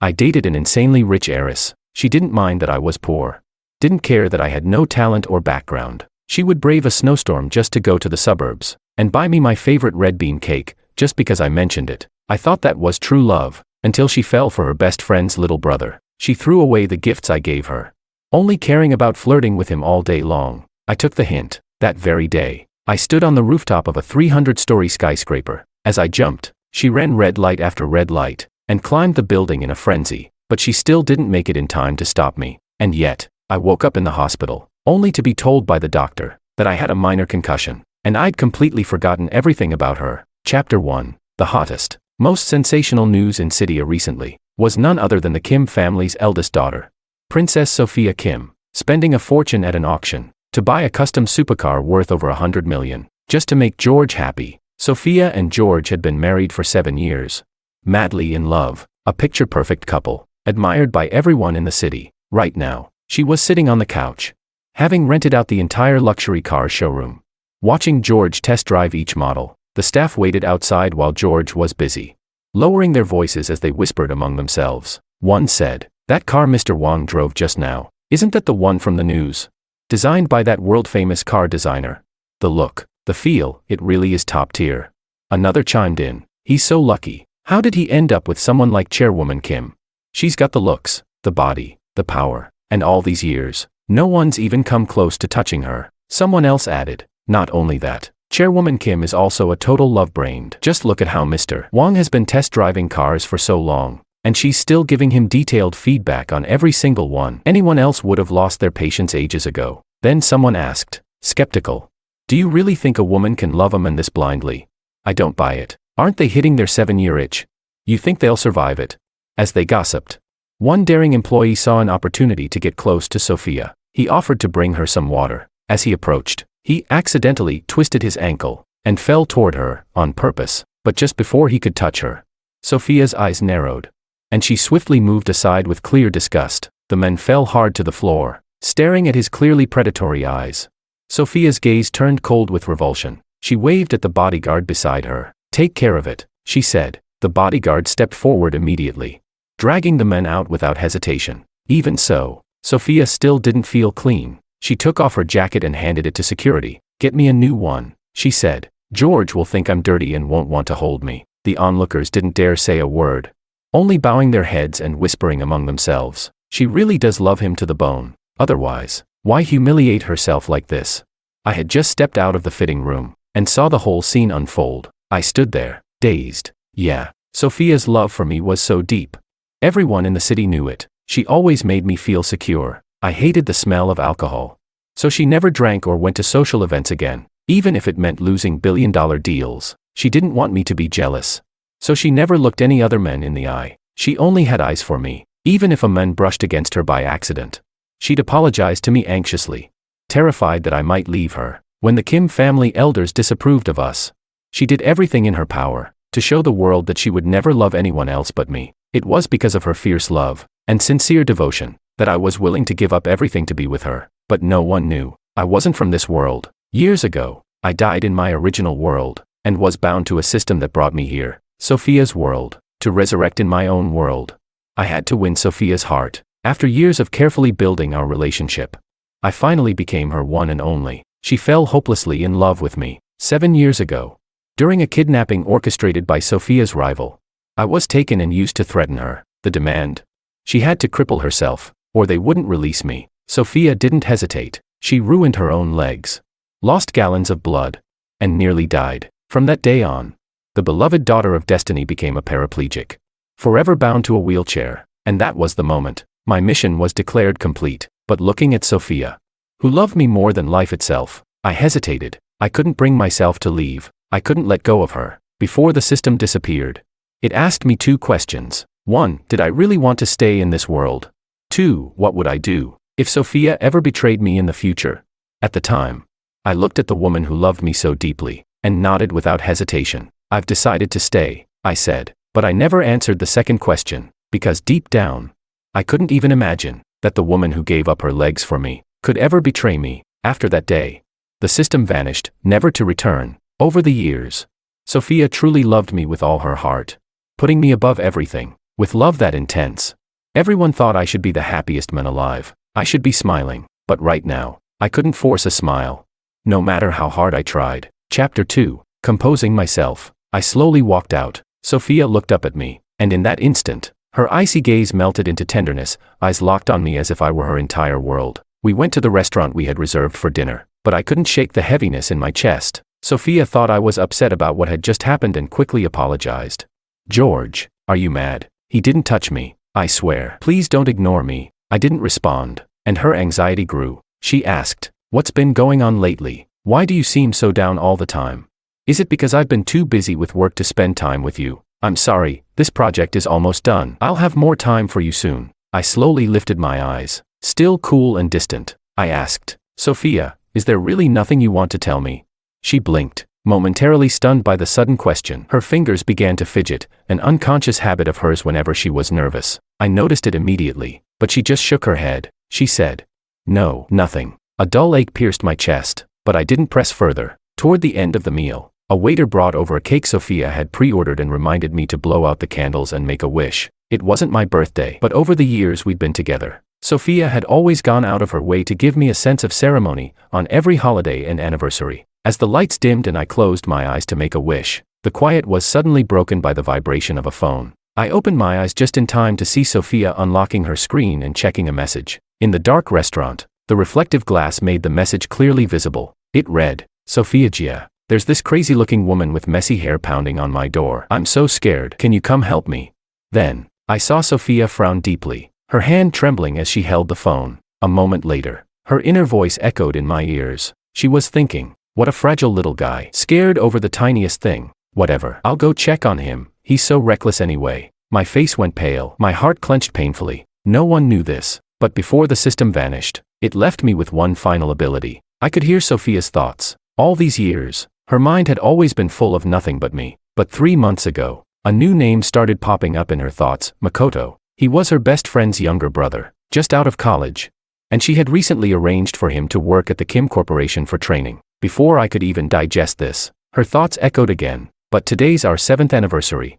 I dated an insanely rich heiress. She didn't mind that I was poor. Didn't care that I had no talent or background. She would brave a snowstorm just to go to the suburbs, and buy me my favorite red bean cake, just because I mentioned it. I thought that was true love, until she fell for her best friend's little brother. She threw away the gifts I gave her, only caring about flirting with him all day long. I took the hint. That very day, I stood on the rooftop of a 300-story skyscraper. As I jumped, she ran red light after red light, and climbed the building in a frenzy, but she still didn't make it in time to stop me. And yet, I woke up in the hospital, only to be told by the doctor that I had a minor concussion, and I'd completely forgotten everything about her. Chapter 1. The hottest, most sensational news in Syria recently was none other than the Kim family's eldest daughter, Princess Sophia Kim, spending a fortune at an auction to buy a custom supercar worth over $100 million, just to make George happy. Sophia and George had been married for 7 years. Madly in love, a picture-perfect couple, admired by everyone in the city. Right now, she was sitting on the couch, having rented out the entire luxury car showroom. Watching George test drive each model, the staff waited outside while George was busy, lowering their voices as they whispered among themselves. One said, "That car Mr. Wang drove just now, isn't that the one from the news? Designed by that world-famous car designer. The look, the feel, it really is top tier." Another chimed in, "He's so lucky. How did he end up with someone like Chairwoman Kim? She's got the looks, the body, the power, and all these years, no one's even come close to touching her." Someone else added, "Not only that, Chairwoman Kim is also a total love brain. Just look at how Mr. Wang has been test driving cars for so long, and she's still giving him detailed feedback on every single one. Anyone else would have lost their patience ages ago." Then someone asked, skeptical, "Do you really think a woman can love a man this blindly?" "I don't buy it. Aren't they hitting their 7-year itch? You think they'll survive it?" As they gossiped, one daring employee saw an opportunity to get close to Sophia. He offered to bring her some water. As he approached, he accidentally twisted his ankle and fell toward her on purpose, but just before he could touch her, Sophia's eyes narrowed, and she swiftly moved aside with clear disgust. The man fell hard to the floor, staring at his clearly predatory eyes. Sophia's gaze turned cold with revulsion. She waved at the bodyguard beside her. "Take care of it," she said. The bodyguard stepped forward immediately, dragging the man out without hesitation. Even so, Sophia still didn't feel clean. She took off her jacket and handed it to security. "Get me a new one," she said. "George will think I'm dirty and won't want to hold me." The onlookers didn't dare say a word, only bowing their heads and whispering among themselves. She really does love him to the bone. Otherwise, why humiliate herself like this? I had just stepped out of the fitting room and saw the whole scene unfold. I stood there, dazed. Yeah, Sophia's love for me was so deep. Everyone in the city knew it. She always made me feel secure. I hated the smell of alcohol. So she never drank or went to social events again, even if it meant losing billion-dollar deals. She didn't want me to be jealous. So she never looked any other men in the eye. She only had eyes for me, even if a man brushed against her by accident. She'd apologize to me anxiously, terrified that I might leave her. When the Kim family elders disapproved of us, she did everything in her power to show the world that she would never love anyone else but me. It was because of her fierce love and sincere devotion that I was willing to give up everything to be with her. But no one knew I wasn't from this world. Years ago, I died in my original world and was bound to a system that brought me here, Sophia's world, to resurrect in my own world. I had to win Sophia's heart. After years of carefully building our relationship, I finally became her one and only. She fell hopelessly in love with me. 7 years ago, during a kidnapping orchestrated by Sophia's rival, I was taken and used to threaten her. The demand: she had to cripple herself, or they wouldn't release me. Sophia didn't hesitate. She ruined her own legs, lost gallons of blood, and nearly died. From that day on, the beloved daughter of destiny became a paraplegic, forever bound to a wheelchair. And that was the moment my mission was declared complete. But looking at Sophia, who loved me more than life itself, I hesitated. I couldn't bring myself to leave. I couldn't let go of her. Before the system disappeared, it asked me 2 questions. 1, did I really want to stay in this world? 2, what would I do if Sophia ever betrayed me in the future? At the time, I looked at the woman who loved me so deeply and nodded without hesitation. "I've decided to stay," I said. But I never answered the second question, because deep down, I couldn't even imagine that the woman who gave up her legs for me could ever betray me. After that day, the system vanished, never to return. Over the years, Sophia truly loved me with all her heart, putting me above everything. With love that intense. Everyone thought I should be the happiest man alive. I should be smiling, but right now, I couldn't force a smile. No matter how hard I tried. Chapter 2. Composing myself. I slowly walked out. Sophia looked up at me, and in that instant, her icy gaze melted into tenderness, eyes locked on me as if I were her entire world. We went to the restaurant we had reserved for dinner, but I couldn't shake the heaviness in my chest. Sophia thought I was upset about what had just happened and quickly apologized. George, are you mad? He didn't touch me, I swear. Please don't ignore me. I didn't respond, and her anxiety grew. She asked, what's been going on lately? Why do you seem so down all the time? Is it because I've been too busy with work to spend time with you? I'm sorry, this project is almost done. I'll have more time for you soon. I slowly lifted my eyes. Still cool and distant, I asked, Sophia, is there really nothing you want to tell me? She blinked, momentarily stunned by the sudden question. Her fingers began to fidget, an unconscious habit of hers whenever she was nervous. I noticed it immediately, but she just shook her head. She said, no, nothing. A dull ache pierced my chest, but I didn't press further. Toward the end of the meal, a waiter brought over a cake Sophia had pre-ordered and reminded me to blow out the candles and make a wish. It wasn't my birthday, but over the years we'd been together, Sophia had always gone out of her way to give me a sense of ceremony on every holiday and anniversary. As the lights dimmed and I closed my eyes to make a wish, the quiet was suddenly broken by the vibration of a phone. I opened my eyes just in time to see Sophia unlocking her screen and checking a message. In the dark restaurant, the reflective glass made the message clearly visible. It read, Sophia Gia, there's this crazy-looking woman with messy hair pounding on my door. I'm so scared. Can you come help me? Then, I saw Sophia frown deeply, her hand trembling as she held the phone. A moment later, her inner voice echoed in my ears. She was thinking, what a fragile little guy, scared over the tiniest thing. Whatever, I'll go check on him, he's so reckless anyway. My face went pale, my heart clenched painfully. No one knew this, but before the system vanished, it left me with one final ability. I could hear Sophia's thoughts. All these years, her mind had always been full of nothing but me. But 3 months ago, a new name started popping up in her thoughts, Makoto. He was her best friend's younger brother, just out of college. And she had recently arranged for him to work at the Kim Corporation for training. Before I could even digest this, her thoughts echoed again. But today's our 7th anniversary.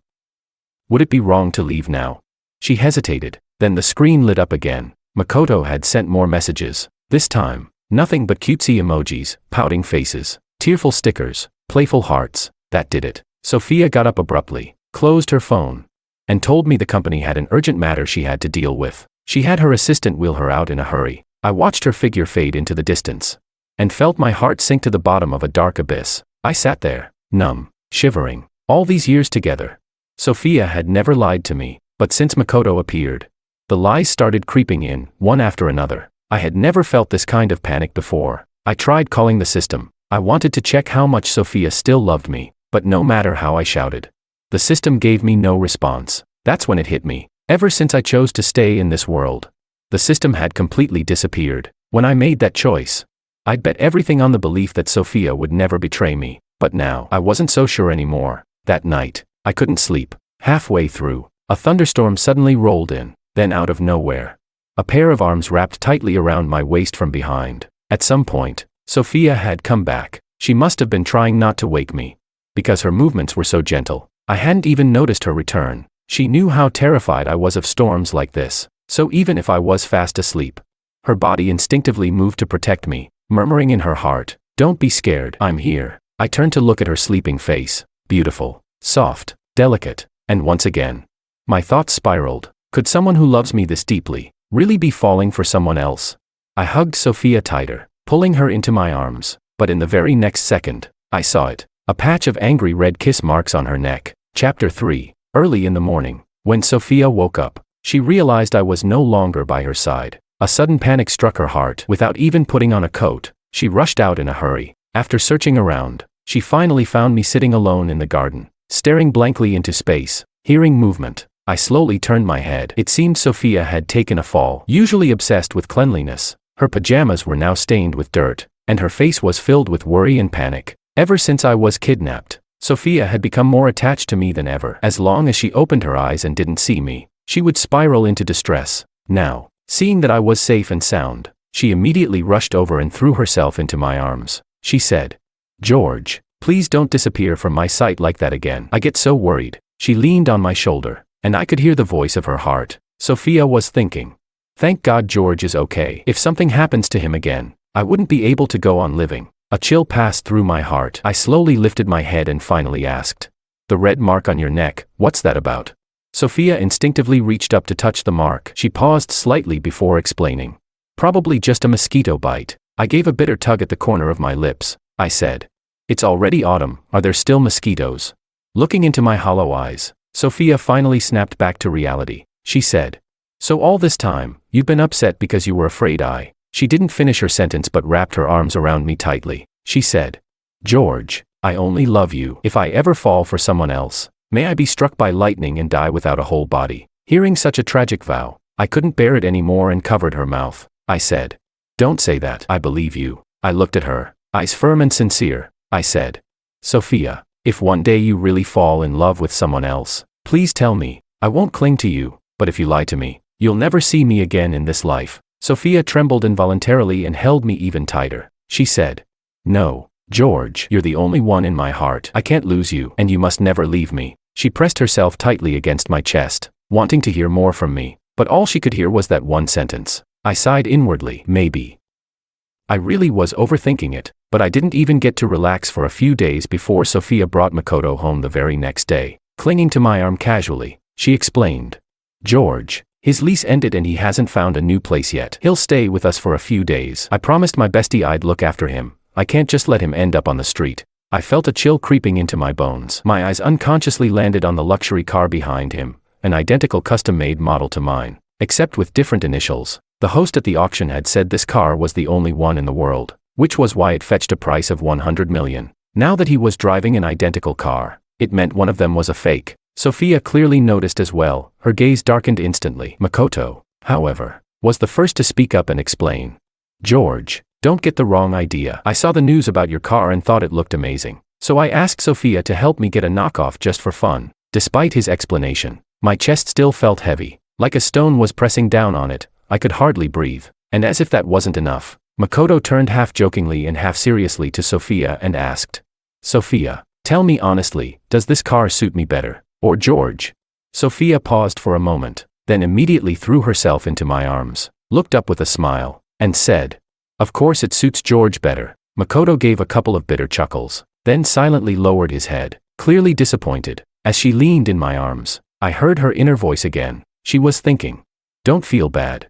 Would it be wrong to leave now? She hesitated, then the screen lit up again. Makoto had sent more messages. This time, nothing but cutesy emojis, pouting faces, tearful stickers, playful hearts. That did it. Sophia got up abruptly, closed her phone, and told me the company had an urgent matter she had to deal with. She had her assistant wheel her out in a hurry. I watched her figure fade into the distance, and felt my heart sink to the bottom of a dark abyss. I sat there, numb, shivering. All these years together, Sophia had never lied to me, but since Makoto appeared, the lies started creeping in, one after another. I had never felt this kind of panic before. I tried calling the system. I wanted to check how much Sophia still loved me, but no matter how I shouted, the system gave me no response. That's when it hit me. Ever since I chose to stay in this world, the system had completely disappeared. When I made that choice, I'd bet everything on the belief that Sophia would never betray me. But now, I wasn't so sure anymore. That night, I couldn't sleep. Halfway through, a thunderstorm suddenly rolled in. Then out of nowhere, a pair of arms wrapped tightly around my waist from behind. At some point, Sophia had come back. She must have been trying not to wake me, because her movements were so gentle. I hadn't even noticed her return. She knew how terrified I was of storms like this, so even if I was fast asleep, her body instinctively moved to protect me, murmuring in her heart, "Don't be scared, I'm here." I turned to look at her sleeping face, beautiful, soft, delicate, and once again, my thoughts spiraled. Could someone who loves me this deeply really be falling for someone else? I hugged Sophia tighter, pulling her into my arms, but in the very next second, I saw it, a patch of angry red kiss marks on her neck. Chapter 3. Early in the morning, when Sophia woke up, she realized I was no longer by her side. A sudden panic struck her heart. Without even putting on a coat, she rushed out in a hurry. After searching around, she finally found me sitting alone in the garden, staring blankly into space. Hearing movement, I slowly turned my head. It seemed Sophia had taken a fall. Usually obsessed with cleanliness, her pajamas were now stained with dirt, and her face was filled with worry and panic. Ever since I was kidnapped, Sophia had become more attached to me than ever. As long as she opened her eyes and didn't see me, she would spiral into distress. Now, seeing that I was safe and sound, she immediately rushed over and threw herself into my arms. She said, "George, please don't disappear from my sight like that again. I get so worried." She leaned on my shoulder, And I could hear the voice of her heart. Sophia was thinking. Thank God George is okay. If something happens to him again, I wouldn't be able to go on living. A chill passed through my heart. I slowly lifted my head and finally asked. The red mark on your neck, what's that about? Sophia instinctively reached up to touch the mark. She paused slightly before explaining. Probably just a mosquito bite. I gave a bitter tug at the corner of my lips. I said. It's already autumn, are there still mosquitoes? Looking into my hollow eyes, Sophia finally snapped back to reality. She said. So all this time, you've been upset because you were afraid I. She didn't finish her sentence but wrapped her arms around me tightly. She said. George, I only love you. If I ever fall for someone else, may I be struck by lightning and die without a whole body. Hearing such a tragic vow, I couldn't bear it anymore and covered her mouth. I said. Don't say that. I believe you. I looked at her, eyes firm and sincere. I said. Sophia, if one day you really fall in love with someone else, please tell me. I won't cling to you, but if you lie to me, you'll never see me again in this life. Sophia trembled involuntarily and held me even tighter. She said. No, George, you're the only one in my heart. I can't lose you, and you must never leave me. She pressed herself tightly against my chest, wanting to hear more from me, but all she could hear was that one sentence. I sighed inwardly. Maybe. I really was overthinking it, but I didn't even get to relax for a few days before Sophia brought Makoto home the very next day. Clinging to my arm casually, she explained. George, his lease ended and he hasn't found a new place yet. He'll stay with us for a few days. I promised my bestie I'd look after him. I can't just let him end up on the street. I felt a chill creeping into my bones. My eyes unconsciously landed on the luxury car behind him, an identical custom-made model to mine, except with different initials. The host at the auction had said this car was the only one in the world, which was why it fetched a price of $100 million. Now that he was driving an identical car, it meant one of them was a fake. Sophia clearly noticed as well. Her gaze darkened instantly. Makoto, however, was the first to speak up and explain. George, don't get the wrong idea. I saw the news about your car and thought it looked amazing. So I asked Sophia to help me get a knockoff just for fun. Despite his explanation, my chest still felt heavy, like a stone was pressing down on it. I could hardly breathe. And as if that wasn't enough, Makoto turned half jokingly and half seriously to Sophia and asked. Sophia, tell me honestly, does this car suit me better, or George? Sophia paused for a moment, then immediately threw herself into my arms, looked up with a smile, and said. Of course it suits George better. Makoto gave a couple of bitter chuckles, then silently lowered his head, clearly disappointed. As she leaned in my arms, I heard her inner voice again. She was thinking. Don't feel bad.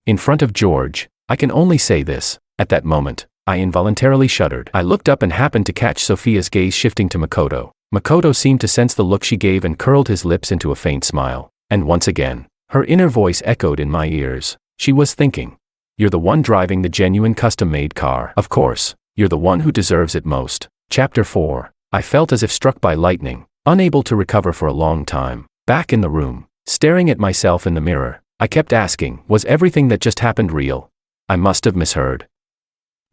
In front of George, I can only say this. At that moment, I involuntarily shuddered. I looked up and happened to catch Sophia's gaze shifting to Makoto. Makoto seemed to sense the look she gave and curled his lips into a faint smile. And once again, her inner voice echoed in my ears. She was thinking. You're the one driving the genuine custom-made car. Of course, you're the one who deserves it most. Chapter 4. I felt as if struck by lightning, unable to recover for a long time. Back in the room, staring at myself in the mirror, I kept asking, was everything that just happened real? I must have misheard.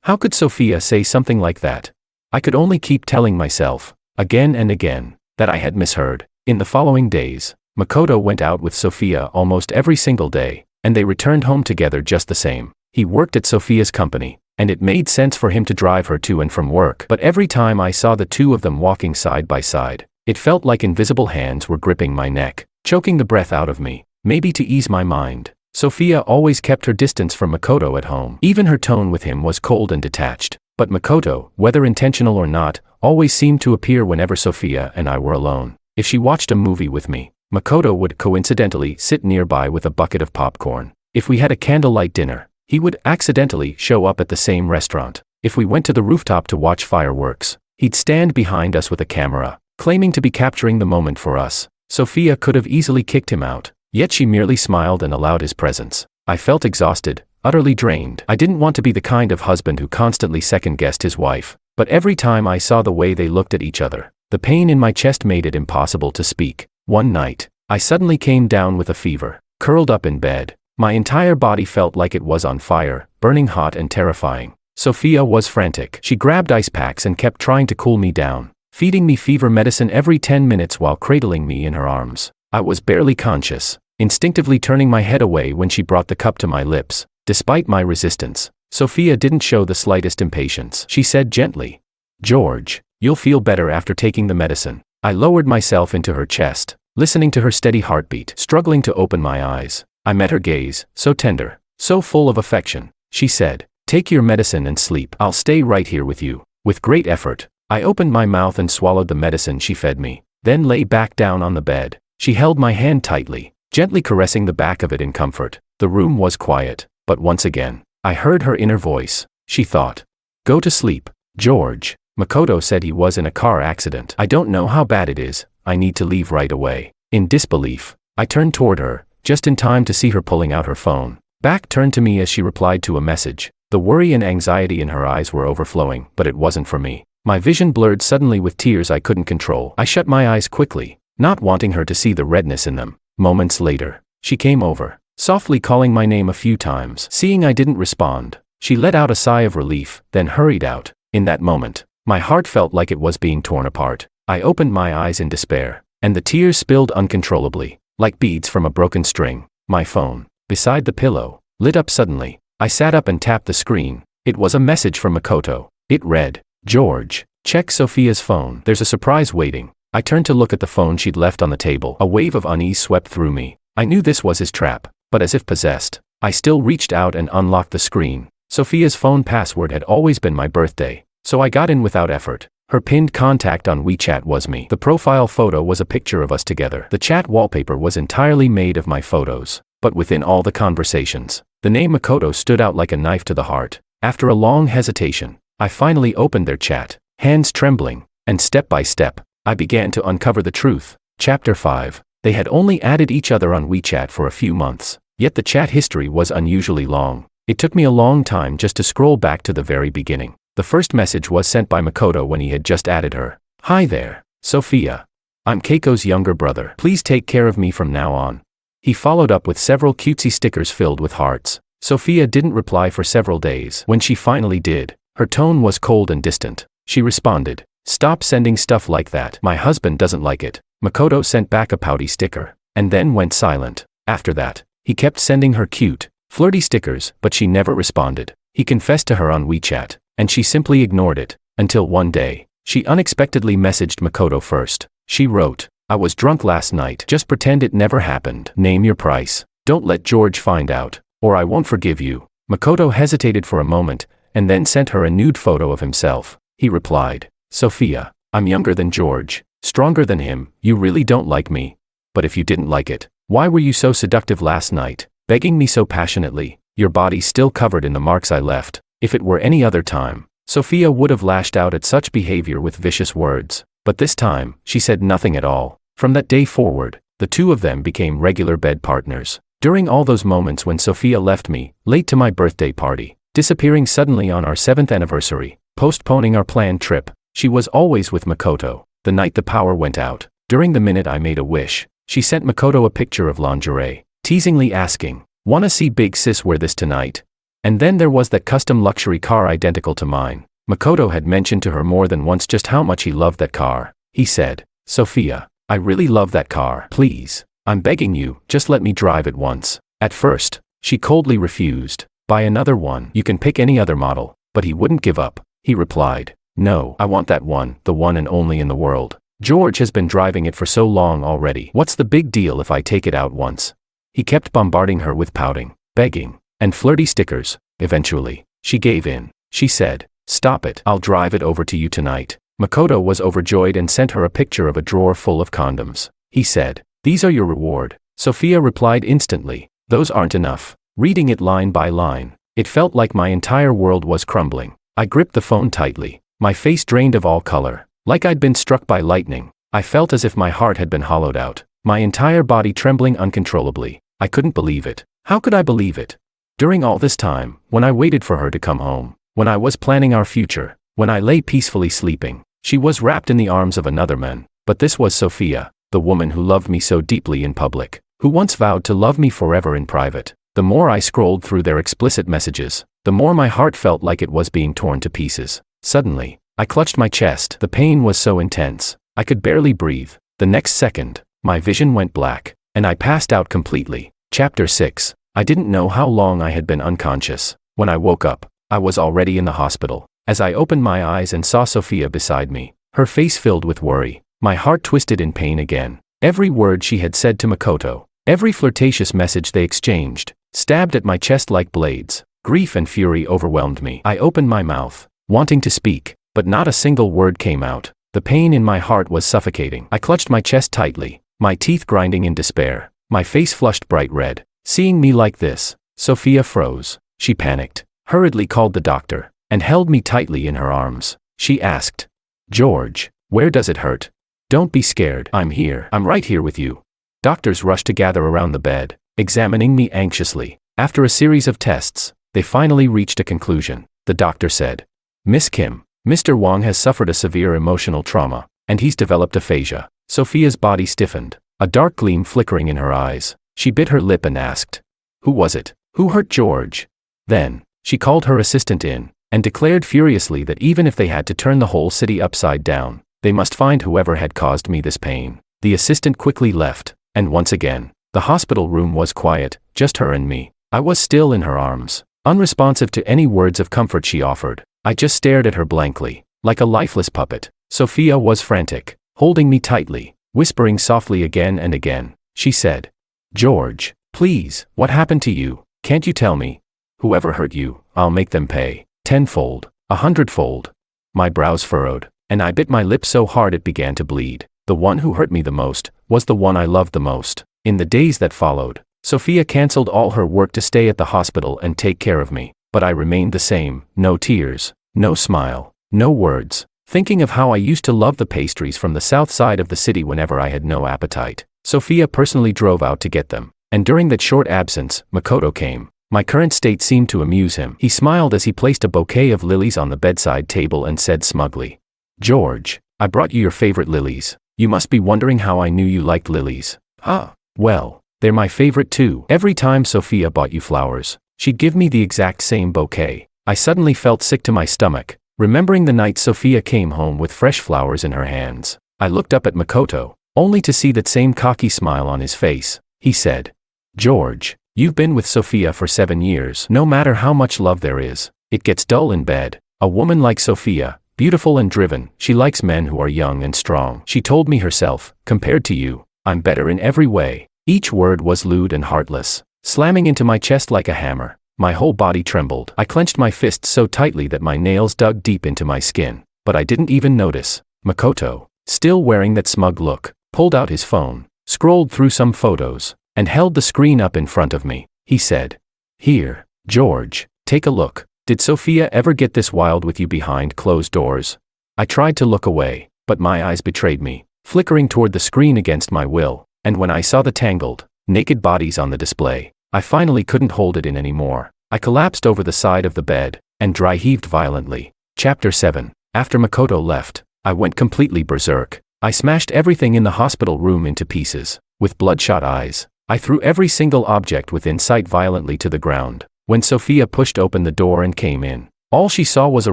How could Sophia say something like that? I could only keep telling myself, again and again, that I had misheard. In the following days, Makoto went out with Sophia almost every single day, and they returned home together just the same. He worked at Sophia's company, and it made sense for him to drive her to and from work. But every time I saw the two of them walking side by side, it felt like invisible hands were gripping my neck, choking the breath out of me. Maybe to ease my mind, Sophia always kept her distance from Makoto at home. Even her tone with him was cold and detached. But Makoto, whether intentional or not, always seemed to appear whenever Sophia and I were alone. If she watched a movie with me, Makoto would coincidentally sit nearby with a bucket of popcorn. If we had a candlelight dinner, he would accidentally show up at the same restaurant. If we went to the rooftop to watch fireworks, he'd stand behind us with a camera, claiming to be capturing the moment for us. Sophia could have easily kicked him out. Yet she merely smiled and allowed his presence. I felt exhausted, utterly drained. I didn't want to be the kind of husband who constantly second-guessed his wife, but every time I saw the way they looked at each other, the pain in my chest made it impossible to speak. One night, I suddenly came down with a fever, curled up in bed. My entire body felt like it was on fire, burning hot and terrifying. Sophia was frantic. She grabbed ice packs and kept trying to cool me down, feeding me fever medicine every 10 minutes while cradling me in her arms. I was barely conscious, instinctively turning my head away when she brought the cup to my lips. Despite my resistance, Sophia didn't show the slightest impatience. She said gently, George, you'll feel better after taking the medicine. I lowered myself into her chest, listening to her steady heartbeat, struggling to open my eyes. I met her gaze, so tender, so full of affection. She said, "Take your medicine and sleep. I'll stay right here with you." With great effort, I opened my mouth and swallowed the medicine she fed me, then lay back down on the bed. She held my hand tightly, gently caressing the back of it in comfort. The room was quiet, but once again, I heard her inner voice. She thought, "Go to sleep, George. Makoto said he was in a car accident. I don't know how bad it is. I need to leave right away." In disbelief, I turned toward her, just in time to see her pulling out her phone. Back turned to me as she replied to a message. The worry and anxiety in her eyes were overflowing, but it wasn't for me. My vision blurred suddenly with tears I couldn't control. I shut my eyes quickly, not wanting her to see the redness in them. Moments later, she came over, softly calling my name a few times. Seeing I didn't respond, she let out a sigh of relief, then hurried out. In that moment, my heart felt like it was being torn apart. I opened my eyes in despair, and the tears spilled uncontrollably, like beads from a broken string. My phone, beside the pillow, lit up suddenly. I sat up and tapped the screen. It was a message from Makoto. It read, "George, check Sophia's phone. There's a surprise waiting." I turned to look at the phone she'd left on the table. A wave of unease swept through me. I knew this was his trap, but as if possessed, I still reached out and unlocked the screen. Sophia's phone password had always been my birthday, so I got in without effort. Her pinned contact on WeChat was me. The profile photo was a picture of us together. The chat wallpaper was entirely made of my photos, but within all the conversations, the name Makoto stood out like a knife to the heart. After a long hesitation, I finally opened their chat, hands trembling, and step by step, I began to uncover the truth. Chapter 5. They had only added each other on WeChat for a few months, yet the chat history was unusually long. It took me a long time just to scroll back to the very beginning. The first message was sent by Makoto when he had just added her. "Hi there, Sophia. I'm Keiko's younger brother. Please take care of me from now on." He followed up with several cutesy stickers filled with hearts. Sophia didn't reply for several days. When she finally did, her tone was cold and distant. She responded, "Stop sending stuff like that. My husband doesn't like it." Makoto sent back a pouty sticker, and then went silent. After that, he kept sending her cute, flirty stickers, but she never responded. He confessed to her on WeChat, and she simply ignored it, until one day, she unexpectedly messaged Makoto first. She wrote, "I was drunk last night. Just pretend it never happened. Name your price. Don't let George find out, or I won't forgive you." Makoto hesitated for a moment, and then sent her a nude photo of himself. He replied, "Sophia, I'm younger than George, stronger than him. You really don't like me. But if you didn't like it, why were you so seductive last night, begging me so passionately? Your body still covered in the marks I left." If it were any other time, Sophia would have lashed out at such behavior with vicious words, but this time, she said nothing at all. From that day forward, the two of them became regular bed partners. During all those moments when Sophia left me, late to my birthday party, disappearing suddenly on our 7th anniversary, postponing our planned trip, she was always with Makoto. The night the power went out, during the minute I made a wish, she sent Makoto a picture of lingerie, teasingly asking, "Wanna see big sis wear this tonight?" And then there was that custom luxury car identical to mine. Makoto had mentioned to her more than once just how much he loved that car. He said, "Sophia, I really love that car. Please, I'm begging you, just let me drive it once." At first, she coldly refused. "Buy another one. You can pick any other model." But he wouldn't give up. He replied, "No, I want that one, the one and only in the world. George has been driving it for so long already. What's the big deal if I take it out once?" He kept bombarding her with pouting, begging, and flirty stickers. Eventually, she gave in. She said, "Stop it. I'll drive it over to you tonight." Makoto was overjoyed and sent her a picture of a drawer full of condoms. He said, "These are your reward." Sophia replied instantly, "Those aren't enough." Reading it line by line, it felt like my entire world was crumbling. I gripped the phone tightly, my face drained of all color, like I'd been struck by lightning. I felt as if my heart had been hollowed out, my entire body trembling uncontrollably. I couldn't believe it. How could I believe it? During all this time, when I waited for her to come home, when I was planning our future, when I lay peacefully sleeping, she was wrapped in the arms of another man. But this was Sophia, the woman who loved me so deeply in public, who once vowed to love me forever in private. The more I scrolled through their explicit messages, the more my heart felt like it was being torn to pieces. Suddenly, I clutched my chest. The pain was so intense, I could barely breathe. The next second, my vision went black, and I passed out completely. Chapter 6. I didn't know how long I had been unconscious. When I woke up, I was already in the hospital. As I opened my eyes and saw Sophia beside me, her face filled with worry, my heart twisted in pain again. Every word she had said to Makoto, every flirtatious message they exchanged, stabbed at my chest like blades. Grief and fury overwhelmed me. I opened my mouth, wanting to speak, but not a single word came out. The pain in my heart was suffocating. I clutched my chest tightly, my teeth grinding in despair. My face flushed bright red. Seeing me like this, Sophia froze. She panicked, hurriedly called the doctor, and held me tightly in her arms. She asked, "George, where does it hurt? Don't be scared. I'm here. I'm right here with you." Doctors rushed to gather around the bed, examining me anxiously. After a series of tests, they finally reached a conclusion. The doctor said, "Miss Kim, Mr. Wong has suffered a severe emotional trauma, and he's developed aphasia." Sophia's body stiffened, a dark gleam flickering in her eyes. She bit her lip and asked, "Who was it? Who hurt George?" Then, she called her assistant in, and declared furiously that even if they had to turn the whole city upside down, they must find whoever had caused me this pain. The assistant quickly left, and once again, the hospital room was quiet, just her and me. I was still in her arms, unresponsive to any words of comfort she offered. I just stared at her blankly, like a lifeless puppet. Sophia was frantic, holding me tightly, whispering softly again and again. She said, "George, please, what happened to you? Can't you tell me? Whoever hurt you, I'll make them pay. 10-fold, 100-fold. My brows furrowed, and I bit my lip so hard it began to bleed. The one who hurt me the most was the one I loved the most. In the days that followed, Sophia canceled all her work to stay at the hospital and take care of me, but I remained the same. No tears, no smile, no words, thinking of how I used to love the pastries from the south side of the city whenever I had no appetite. Sophia personally drove out to get them, and during that short absence, Makoto came. My current state seemed to amuse him. He smiled as he placed a bouquet of lilies on the bedside table and said smugly, "George, I brought you your favorite lilies. You must be wondering how I knew you liked lilies. Huh? Well, they're my favorite too. Every time Sophia bought you flowers, she'd give me the exact same bouquet." I suddenly felt sick to my stomach, remembering the night Sophia came home with fresh flowers in her hands. I looked up at Makoto, only to see that same cocky smile on his face. He said, "George, you've been with Sophia for 7 years. No matter how much love there is, it gets dull in bed. A woman like Sophia, beautiful and driven, she likes men who are young and strong. She told me herself, compared to you, I'm better in every way." Each word was lewd and heartless, slamming into my chest like a hammer. My whole body trembled. I clenched my fists so tightly that my nails dug deep into my skin, but I didn't even notice. Makoto, still wearing that smug look, pulled out his phone, scrolled through some photos, and held the screen up in front of me. He said, "Here, George, take a look. Did Sophia ever get this wild with you behind closed doors?" I tried to look away, but my eyes betrayed me, flickering toward the screen against my will, and when I saw the tangled, naked bodies on the display, I finally couldn't hold it in anymore. I collapsed over the side of the bed, and dry heaved violently. Chapter 7. After Makoto left, I went completely berserk. I smashed everything in the hospital room into pieces. With bloodshot eyes, I threw every single object within sight violently to the ground. When Sophia pushed open the door and came in, all she saw was a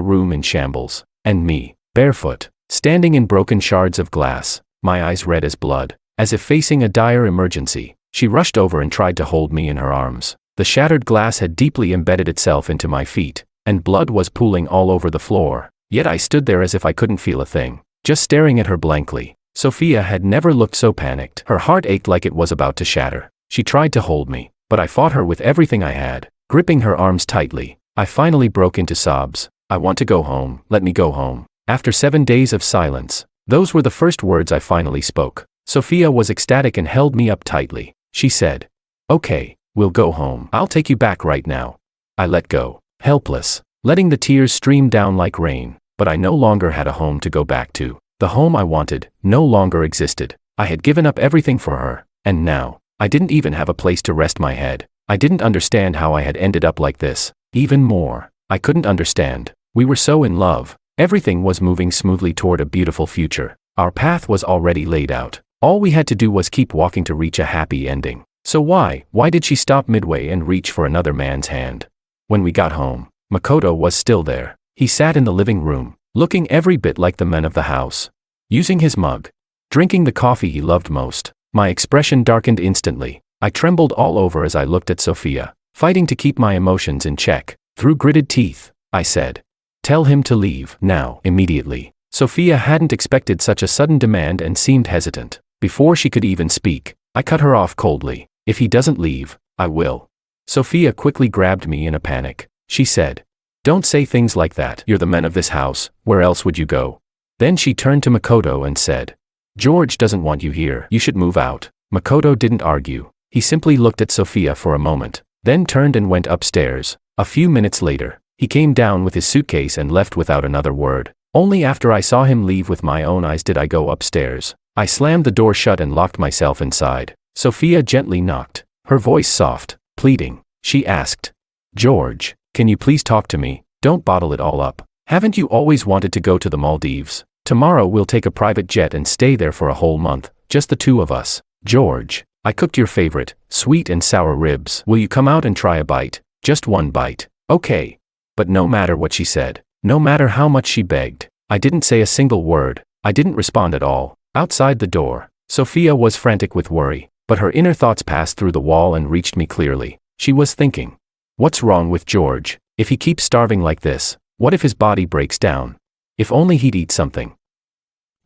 room in shambles, and me, barefoot, standing in broken shards of glass, my eyes red as blood, as if facing a dire emergency. She rushed over and tried to hold me in her arms. The shattered glass had deeply embedded itself into my feet, and blood was pooling all over the floor. Yet I stood there as if I couldn't feel a thing, just staring at her blankly. Sophia had never looked so panicked. Her heart ached like it was about to shatter. She tried to hold me, but I fought her with everything I had, gripping her arms tightly. I finally broke into sobs. "I want to go home, let me go home." After 7 days of silence, those were the first words I finally spoke. Sophia was ecstatic and held me up tightly. She said, "Okay, we'll go home. I'll take you back right now." I let go, helpless, letting the tears stream down like rain, but I no longer had a home to go back to. The home I wanted no longer existed. I had given up everything for her, and now, I didn't even have a place to rest my head. I didn't understand how I had ended up like this. Even more, I couldn't understand. We were so in love. Everything was moving smoothly toward a beautiful future. Our path was already laid out. All we had to do was keep walking to reach a happy ending. So why did she stop midway and reach for another man's hand? When we got home, Makoto was still there. He sat in the living room, looking every bit like the man of the house, using his mug, drinking the coffee he loved most. My expression darkened instantly. I trembled all over as I looked at Sophia, fighting to keep my emotions in check. Through gritted teeth, I said, "Tell him to leave, now, immediately." Sophia hadn't expected such a sudden demand and seemed hesitant. Before she could even speak, I cut her off coldly. If he doesn't leave, I will. Sophia quickly grabbed me in a panic. She said, "Don't say things like that. You're the man of this house. Where else would you go?" Then she turned to Makoto and said, "George doesn't want you here. You should move out." Makoto didn't argue. He simply looked at Sophia for a moment, then turned and went upstairs. A few minutes later, he came down with his suitcase and left without another word. Only after I saw him leave with my own eyes did I go upstairs. I slammed the door shut and locked myself inside. Sophia gently knocked, her voice soft, pleading. She asked, "George, can you please talk to me? Don't bottle it all up. Haven't you always wanted to go to the Maldives? Tomorrow we'll take a private jet and stay there for a whole month, just the two of us. George, I cooked your favorite, sweet and sour ribs. Will you come out and try a bite? Just one bite, okay?" But no matter what she said, no matter how much she begged, I didn't say a single word. I didn't respond at all. Outside the door, Sophia was frantic with worry, but her inner thoughts passed through the wall and reached me clearly. She was thinking, what's wrong with George? If he keeps starving like this, what if his body breaks down? If only he'd eat something.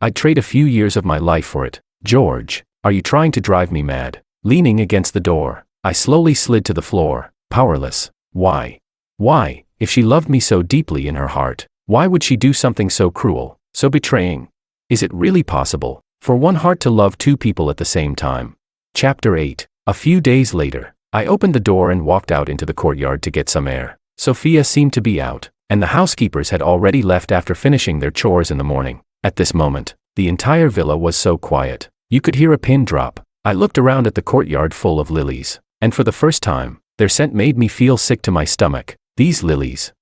I'd trade a few years of my life for it. George, are you trying to drive me mad? Leaning against the door, I slowly slid to the floor, powerless. Why? Why, if she loved me so deeply in her heart, why would she do something so cruel, so betraying? Is it really possible for one heart to love two people at the same time? Chapter 8. A few days later, I opened the door and walked out into the courtyard to get some air. Sophia seemed to be out, and the housekeepers had already left after finishing their chores in the morning. At this moment, the entire villa was so quiet. You could hear a pin drop. I looked around at the courtyard full of lilies, and for the first time, their scent made me feel sick to my stomach. These lilies.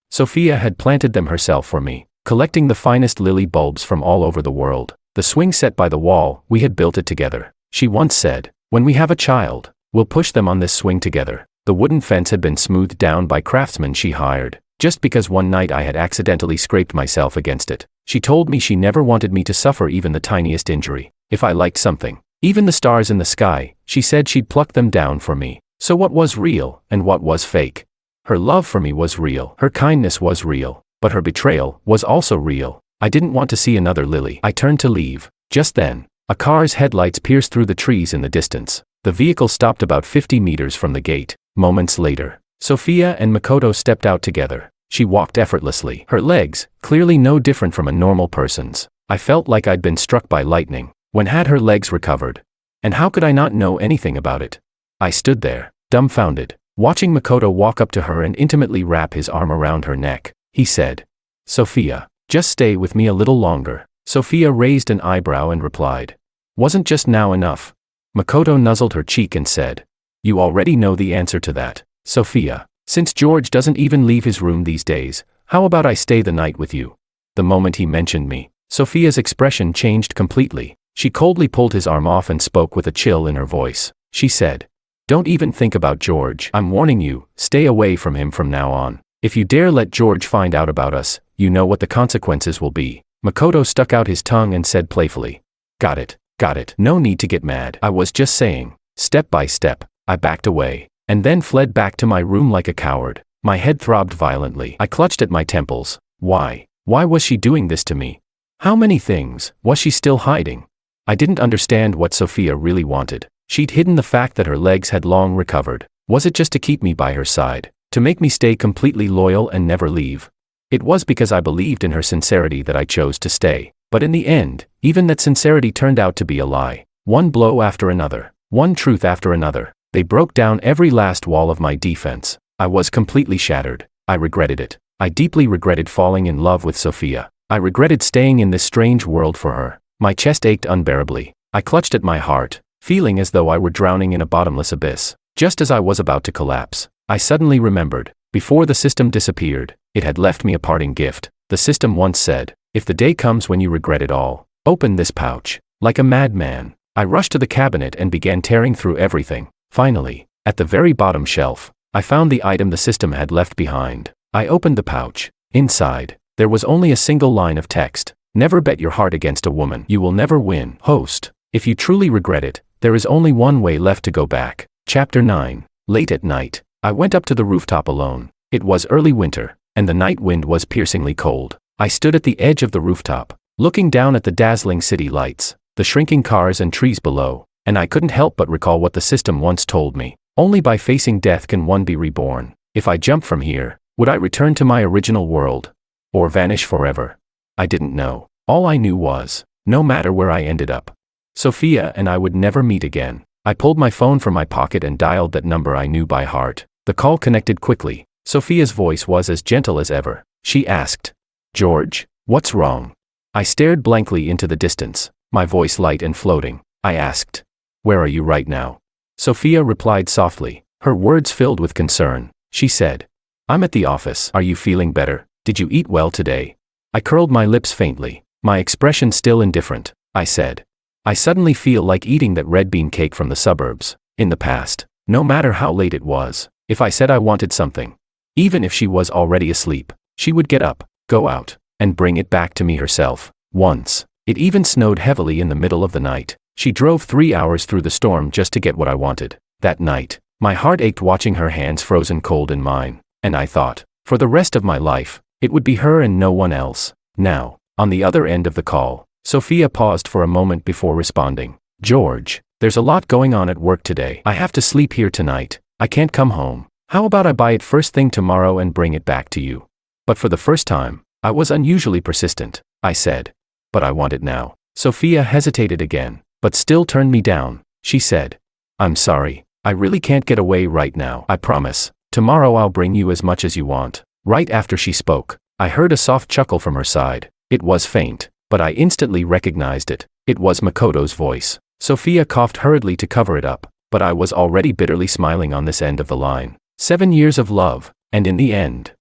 Sophia had planted them herself for me, collecting the finest lily bulbs from all over the world. The swing set by the wall, we had built it together. She once said, "When we have a child, we'll push them on this swing together." The wooden fence had been smoothed down by craftsmen she hired, just because one night I had accidentally scraped myself against it. She told me she never wanted me to suffer even the tiniest injury. If I liked something, even the stars in the sky, she said she'd pluck them down for me. So what was real, and what was fake? Her love for me was real. Her kindness was real. But her betrayal was also real. I didn't want to see another lily. I turned to leave. Just then, a car's headlights pierced through the trees in the distance. The vehicle stopped about 50 meters from the gate. Moments later, Sophia and Makoto stepped out together. She walked effortlessly. Her legs, clearly no different from a normal person's. I felt like I'd been struck by lightning. When had her legs recovered? And how could I not know anything about it? I stood there, dumbfounded, watching Makoto walk up to her and intimately wrap his arm around her neck. He said, "Sophia, just stay with me a little longer." Sophia raised an eyebrow and replied, "Wasn't just now enough?" Makoto nuzzled her cheek and said, "You already know the answer to that, Sophia. Since George doesn't even leave his room these days, how about I stay the night with you?" The moment he mentioned me, Sophia's expression changed completely. She coldly pulled his arm off and spoke with a chill in her voice. She said, "Don't even think about George. I'm warning you, stay away from him from now on. If you dare let George find out about us, you know what the consequences will be." Makoto stuck out his tongue and said playfully, got it. No need to get mad. I was just saying." Step by step, I backed away, and then fled back to my room like a coward. My head throbbed violently. I clutched at my temples. Why? Why was she doing this to me? How many things was she still hiding? I didn't understand what Sophia really wanted. She'd hidden the fact that her legs had long recovered. Was it just to keep me by her side? To make me stay completely loyal and never leave? It was because I believed in her sincerity that I chose to stay. But in the end, even that sincerity turned out to be a lie. One blow after another, one truth after another, they broke down every last wall of my defense. I was completely shattered. I regretted it. I deeply regretted falling in love with Sophia. I regretted staying in this strange world for her. My chest ached unbearably. I clutched at my heart, feeling as though I were drowning in a bottomless abyss. Just as I was about to collapse, I suddenly remembered, before the system disappeared, it had left me a parting gift. The system once said, "If the day comes when you regret it all, open this pouch." Like a madman, I rushed to the cabinet and began tearing through everything. Finally, at the very bottom shelf, I found the item the system had left behind. I opened the pouch. Inside, there was only a single line of text. "Never bet your heart against a woman. You will never win. Host. If you truly regret it, there is only one way left to go back." Chapter 9. Late at night, I went up to the rooftop alone. It was early winter, and the night wind was piercingly cold. I stood at the edge of the rooftop, looking down at the dazzling city lights. the shrinking cars and trees below, and I couldn't help but recall what the system once told me. Only by facing death can one be reborn. If I jump from here, would I return to my original world? Or vanish forever? I didn't know. All I knew was, no matter where I ended up, Sophia and I would never meet again. I pulled my phone from my pocket and dialed that number I knew by heart. The call connected quickly. Sophia's voice was as gentle as ever. She asked, "George, what's wrong?" I stared blankly into the distance, my voice light and floating. I asked, "Where are you right now?" Sophia replied softly, her words filled with concern. She said, "I'm at the office. Are you feeling better? Did you eat well today?" I curled my lips faintly, my expression still indifferent. I said, "I suddenly feel like eating that red bean cake from the suburbs." In the past, no matter how late it was, if I said I wanted something, even if she was already asleep, she would get up, go out, and bring it back to me herself. Once, it even snowed heavily in the middle of the night. She drove 3 hours through the storm just to get what I wanted. That night, my heart ached watching her hands frozen cold in mine, and I thought, for the rest of my life, it would be her and no one else. Now, on the other end of the call, Sophia paused for a moment before responding. "George, there's a lot going on at work today. I have to sleep here tonight. I can't come home. How about I buy it first thing tomorrow and bring it back to you?" But for the first time, I was unusually persistent. I said, "But I want it now." Sophia hesitated again, but still turned me down. She said, "I'm sorry, I really can't get away right now. I promise, tomorrow I'll bring you as much as you want." Right after she spoke, I heard a soft chuckle from her side. It was faint, but I instantly recognized it. It was Makoto's voice. Sophia coughed hurriedly to cover it up, but I was already bitterly smiling on this end of the line. 7 years of love, and in the end,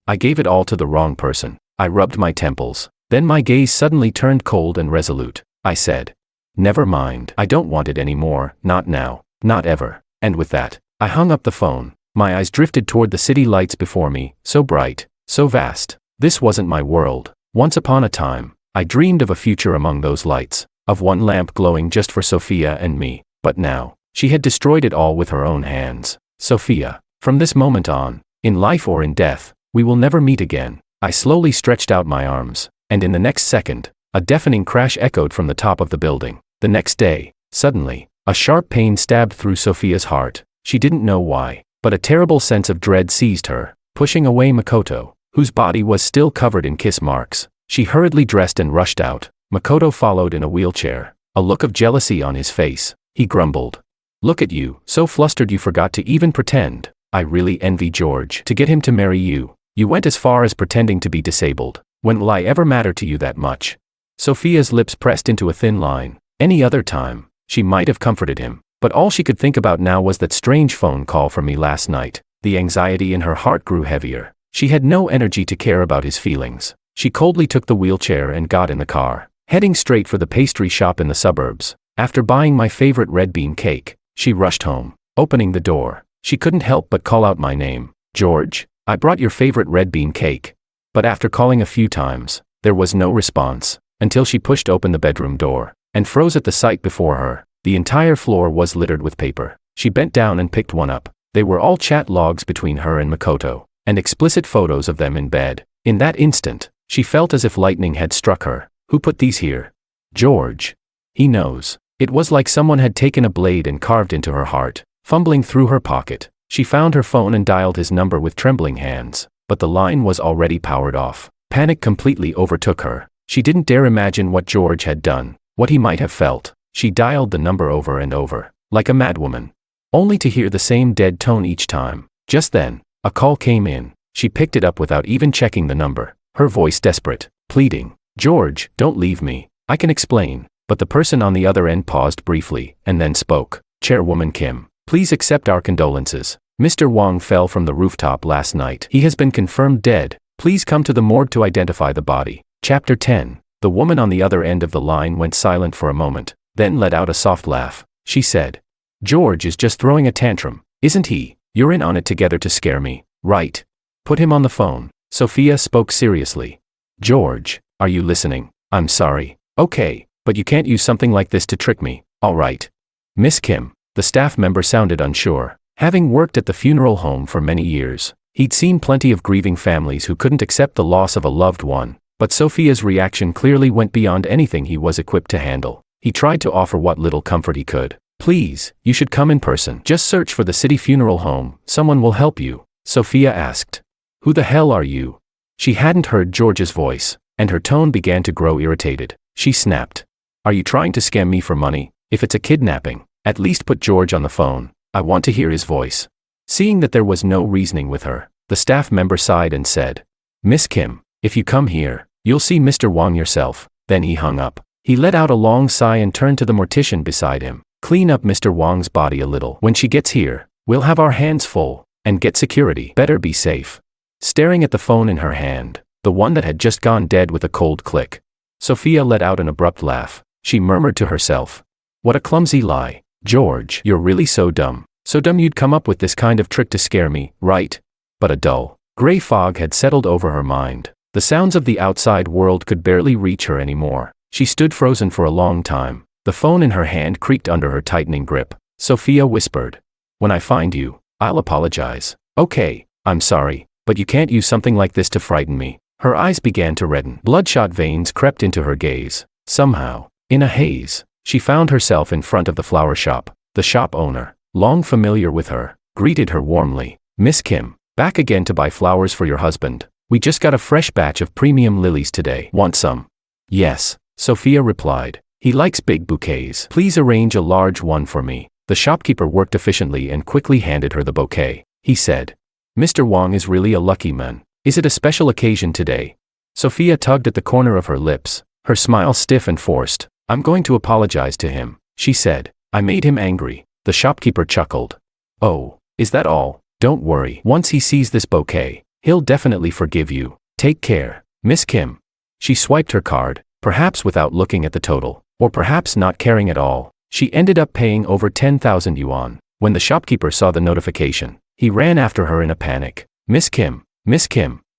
I gave it all to the wrong person. I rubbed my temples. Then my gaze suddenly turned cold and resolute. I said, "Never mind. I don't want it anymore, not now, not ever." And with that, I hung up the phone. My eyes drifted toward the city lights before me, so bright, so vast. This wasn't my world. Once upon a time, I dreamed of a future among those lights, of one lamp glowing just for Sophia and me. But now, she had destroyed it all with her own hands. "Sophia, from this moment on, in life or in death, we will never meet again." I slowly stretched out my arms, and in the next second, a deafening crash echoed from the top of the building. The next day, suddenly, a sharp pain stabbed through Sophia's heart. She didn't know why, but a terrible sense of dread seized her. Pushing away Makoto, whose body was still covered in kiss marks, she hurriedly dressed and rushed out. Makoto followed in a wheelchair, a look of jealousy on his face. He grumbled, "Look at you, so flustered you forgot to even pretend. I really envy George. To get him to marry you, you went as far as pretending to be disabled. When will I ever matter to you that much?" Sophia's lips pressed into a thin line. Any other time, she might have comforted him, but all she could think about now was that strange phone call from me last night. The anxiety in her heart grew heavier. She had no energy to care about his feelings. She coldly took the wheelchair and got in the car, heading straight for the pastry shop in the suburbs. After buying my favorite red bean cake, she rushed home. Opening the door, she couldn't help but call out my name. "George, I brought your favorite red bean cake." But after calling a few times, there was no response, until she pushed open the bedroom door, and froze at the sight before her. The entire floor was littered with paper. She bent down and picked one up. They were all chat logs between her and Makoto, and explicit photos of them in bed. In that instant, she felt as if lightning had struck her. Who put these here? George. He knows. It was like someone had taken a blade and carved into her heart. Fumbling through her pocket, she found her phone and dialed his number with trembling hands, but the line was already powered off. Panic completely overtook her. She didn't dare imagine what George had done, what he might have felt. She dialed the number over and over, like a madwoman, only to hear the same dead tone each time. Just then, a call came in. She picked it up without even checking the number, her voice desperate, pleading, "George, don't leave me. I can explain." But the person on the other end paused briefly, and then spoke. "Chairwoman Kim, please accept our condolences. Mr. Wong fell from the rooftop last night. He has been confirmed dead. Please come to the morgue to identify the body." Chapter 10. The woman on the other end of the line went silent for a moment, then let out a soft laugh. She said, "George is just throwing a tantrum, isn't he? You're in on it together to scare me, right? Put him on the phone." Sophia spoke seriously. "George, are you listening? I'm sorry. Okay, but you can't use something like this to trick me, all right?" "Miss Kim." The staff member sounded unsure. Having worked at the funeral home for many years, he'd seen plenty of grieving families who couldn't accept the loss of a loved one, but Sophia's reaction clearly went beyond anything he was equipped to handle. He tried to offer what little comfort he could. "Please, you should come in person. Just search for the city funeral home, someone will help you," Sophia asked. "Who the hell are you?" She hadn't heard George's voice, and her tone began to grow irritated. She snapped. "Are you trying to scam me for money? If it's a kidnapping, at least put George on the phone. I want to hear his voice." Seeing that there was no reasoning with her, the staff member sighed and said, "Miss Kim, if you come here, you'll see Mr. Wang yourself." Then he hung up. He let out a long sigh and turned to the mortician beside him. "Clean up Mr. Wang's body a little. When she gets here, we'll have our hands full, and get security. Better be safe." Staring at the phone in her hand, the one that had just gone dead with a cold click, Sophia let out an abrupt laugh. She murmured to herself, "What a clumsy lie. George, you're really so dumb. So dumb you'd come up with this kind of trick to scare me, right?" But a dull, gray fog had settled over her mind. The sounds of the outside world could barely reach her anymore. She stood frozen for a long time. The phone in her hand creaked under her tightening grip. Sophia whispered, "When I find you, I'll apologize." "Okay, I'm sorry, but you can't use something like this to frighten me." Her eyes began to redden. Bloodshot veins crept into her gaze. Somehow, in a haze, she found herself in front of the flower shop. The shop owner, long familiar with her, greeted her warmly. "Miss Kim, back again to buy flowers for your husband. We just got a fresh batch of premium lilies today. Want some?" "Yes," Sophia replied. "He likes big bouquets. Please arrange a large one for me." The shopkeeper worked efficiently and quickly handed her the bouquet. He said, "Mr. Wang is really a lucky man. Is it a special occasion today?" Sophia tugged at the corner of her lips, her smile stiff and forced. "I'm going to apologize to him," she said. "I made him angry." The shopkeeper chuckled. "Oh, is that all? Don't worry. Once he sees this bouquet, he'll definitely forgive you. Take care, Miss Kim." She swiped her card, perhaps without looking at the total, or perhaps not caring at all. She ended up paying over 10,000 yuan. When the shopkeeper saw the notification, he ran after her in a panic. Miss Kim,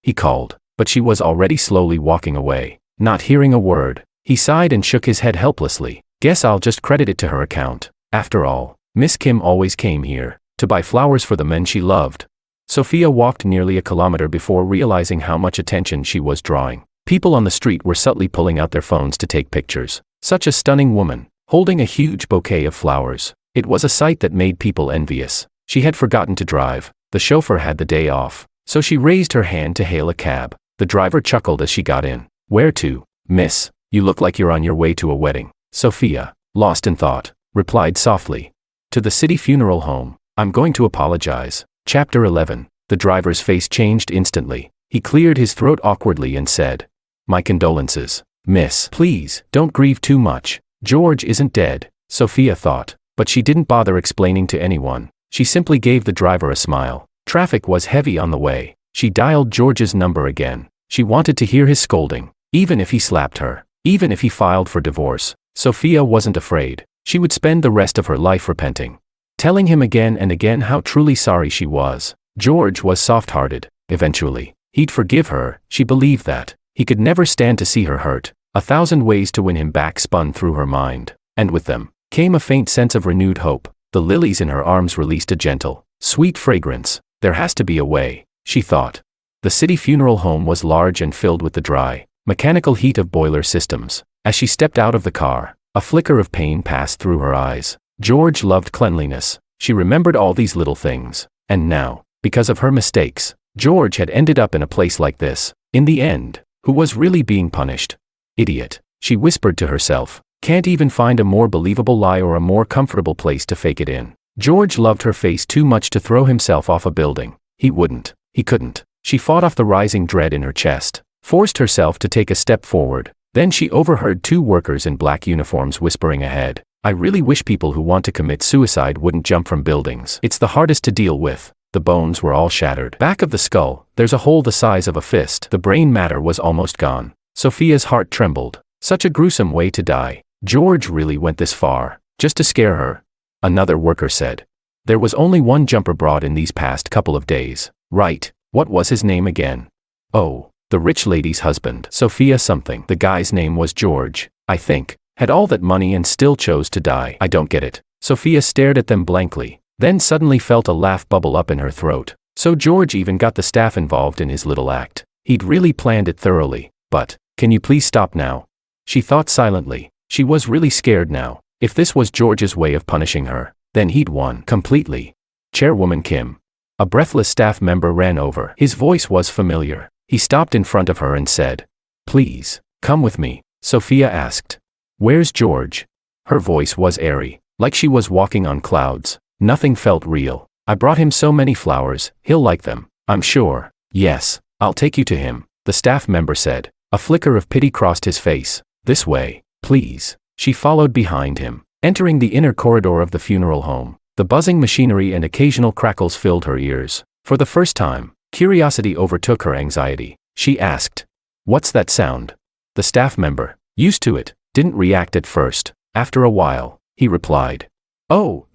he called, but she was already slowly walking away. Not hearing a word, he sighed and shook his head helplessly. "Guess I'll just credit it to her account. After all, Miss Kim always came here to buy flowers for the men she loved." Sophia walked nearly a kilometer before realizing how much attention she was drawing. People on the street were subtly pulling out their phones to take pictures. Such a stunning woman, holding a huge bouquet of flowers. It was a sight that made people envious. She had forgotten to drive. The chauffeur had the day off, so she raised her hand to hail a cab. The driver chuckled as she got in. "Where to, miss? You look like you're on your way to a wedding." Sophia, lost in thought, replied softly, "To the city funeral home. I'm going to apologize." Chapter 11. The driver's face changed instantly. He cleared his throat awkwardly and said, "My condolences, miss. Please, don't grieve too much. George isn't dead," Sophia thought, but she didn't bother explaining to anyone. She simply gave the driver a smile. Traffic was heavy on the way. She dialed George's number again. She wanted to hear his scolding, even if he slapped her, even if he filed for divorce. Sophia wasn't afraid. She would spend the rest of her life repenting, telling him again and again how truly sorry she was. George was soft-hearted. Eventually, he'd forgive her. She believed that. He could never stand to see her hurt. 1,000 ways to win him back spun through her mind, and with them came a faint sense of renewed hope. The lilies in her arms released a gentle, sweet fragrance. There has to be a way, she thought. The city funeral home was large and filled with the dry, mechanical heat of boiler systems. As she stepped out of the car, a flicker of pain passed through her eyes. George loved cleanliness. She remembered all these little things. And now, because of her mistakes, George had ended up in a place like this. In the end, who was really being punished? Idiot, she whispered to herself. Can't even find a more believable lie or a more comfortable place to fake it in. George loved her face too much to throw himself off a building. He wouldn't. He couldn't. She fought off the rising dread in her chest, forced herself to take a step forward. Then she overheard two workers in black uniforms whispering ahead. "I really wish people who want to commit suicide wouldn't jump from buildings. It's the hardest to deal with." The bones were all shattered. Back of the skull, there's a hole the size of a fist. The brain matter was almost gone. Sophia's heart trembled. Such a gruesome way to die. George really went this far, just to scare her. Another worker said. There was only one jumper brought in these past couple of days. Right, what was his name again? Oh, the rich lady's husband. Sophia something. The guy's name was George, I think. Had all that money and still chose to die. I don't get it. Sophia stared at them blankly, then suddenly felt a laugh bubble up in her throat. So George even got the staff involved in his little act. He'd really planned it thoroughly. But, can you please stop now? She thought silently. She was really scared now. If this was George's way of punishing her, then he'd won completely. Chairwoman Kim. A breathless staff member ran over. His voice was familiar. He stopped in front of her and said, "Please, come with me." Sophia asked, "Where's George?" Her voice was airy, like she was walking on clouds. Nothing felt real. "I brought him so many flowers, he'll like them, I'm sure." "Yes, I'll take you to him," the staff member said. A flicker of pity crossed his face. "This way, please." She followed behind him, entering the inner corridor of the funeral home. The buzzing machinery and occasional crackles filled her ears. For the first time, curiosity overtook her anxiety. She asked, "What's that sound?" The staff member, used to it, didn't react at first. After a while, he replied, "Oh,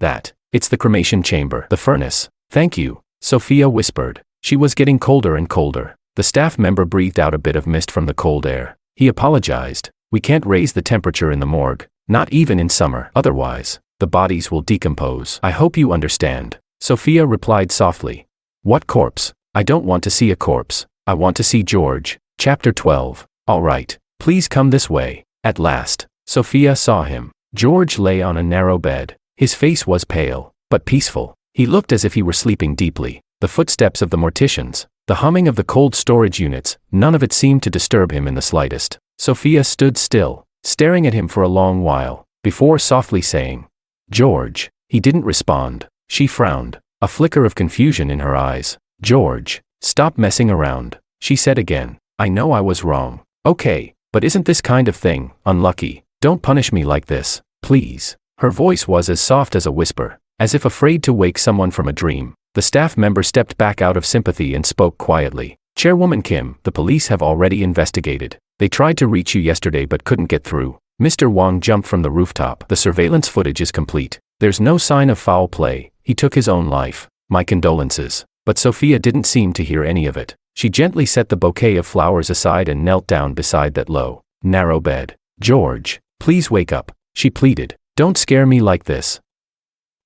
it's the cremation chamber, the furnace." "Thank you," Sophia whispered. She was getting colder and colder. The staff member breathed out a bit of mist from the cold air. He apologized. "We can't raise the temperature in the morgue, not even in summer. Otherwise, the bodies will decompose." "I hope you understand," Sophia replied softly. "What corpse? I don't want to see a corpse. I want to see George." Chapter 12. "All right, please come this way." At last, Sophia saw him. George lay on a narrow bed. His face was pale, but peaceful. He looked as if he were sleeping deeply. The footsteps of the morticians, the humming of the cold storage units, none of it seemed to disturb him in the slightest. Sophia stood still, staring at him for a long while, before softly saying, "George." He didn't respond. She frowned, a flicker of confusion in her eyes. "George, stop messing around," she said again. "I know I was wrong. Okay, but isn't this kind of thing unlucky? Don't punish me like this, please." Her voice was as soft as a whisper, as if afraid to wake someone from a dream. The staff member stepped back out of sympathy and spoke quietly. "Chairwoman Kim, the police have already investigated. They tried to reach you yesterday but couldn't get through." Mr. Wong jumped from the rooftop. "The surveillance footage is complete. There's no sign of foul play. He took his own life. My condolences." But Sophia didn't seem to hear any of it. She gently set the bouquet of flowers aside and knelt down beside that low, narrow bed. "George, please wake up," she pleaded. "Don't scare me like this.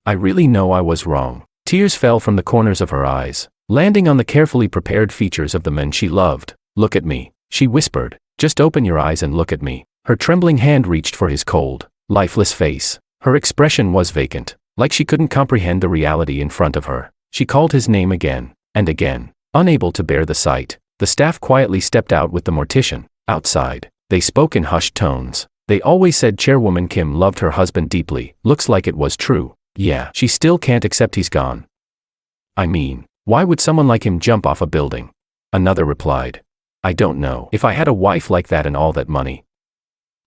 I really know I was wrong." Tears fell from the corners of her eyes, landing on the carefully prepared features of the men she loved. "Look at me," she whispered. "Just open your eyes and look at me." Her trembling hand reached for his cold, lifeless face. Her expression was vacant, like she couldn't comprehend the reality in front of her. She called his name again, and again. Unable to bear the sight, the staff quietly stepped out with the mortician. Outside, they spoke in hushed tones. "They always said Chairwoman Kim loved her husband deeply. Looks like it was true." "Yeah, she still can't accept he's gone." "I mean, why would someone like him jump off a building?" Another replied. "I don't know. If I had a wife like that and all that money,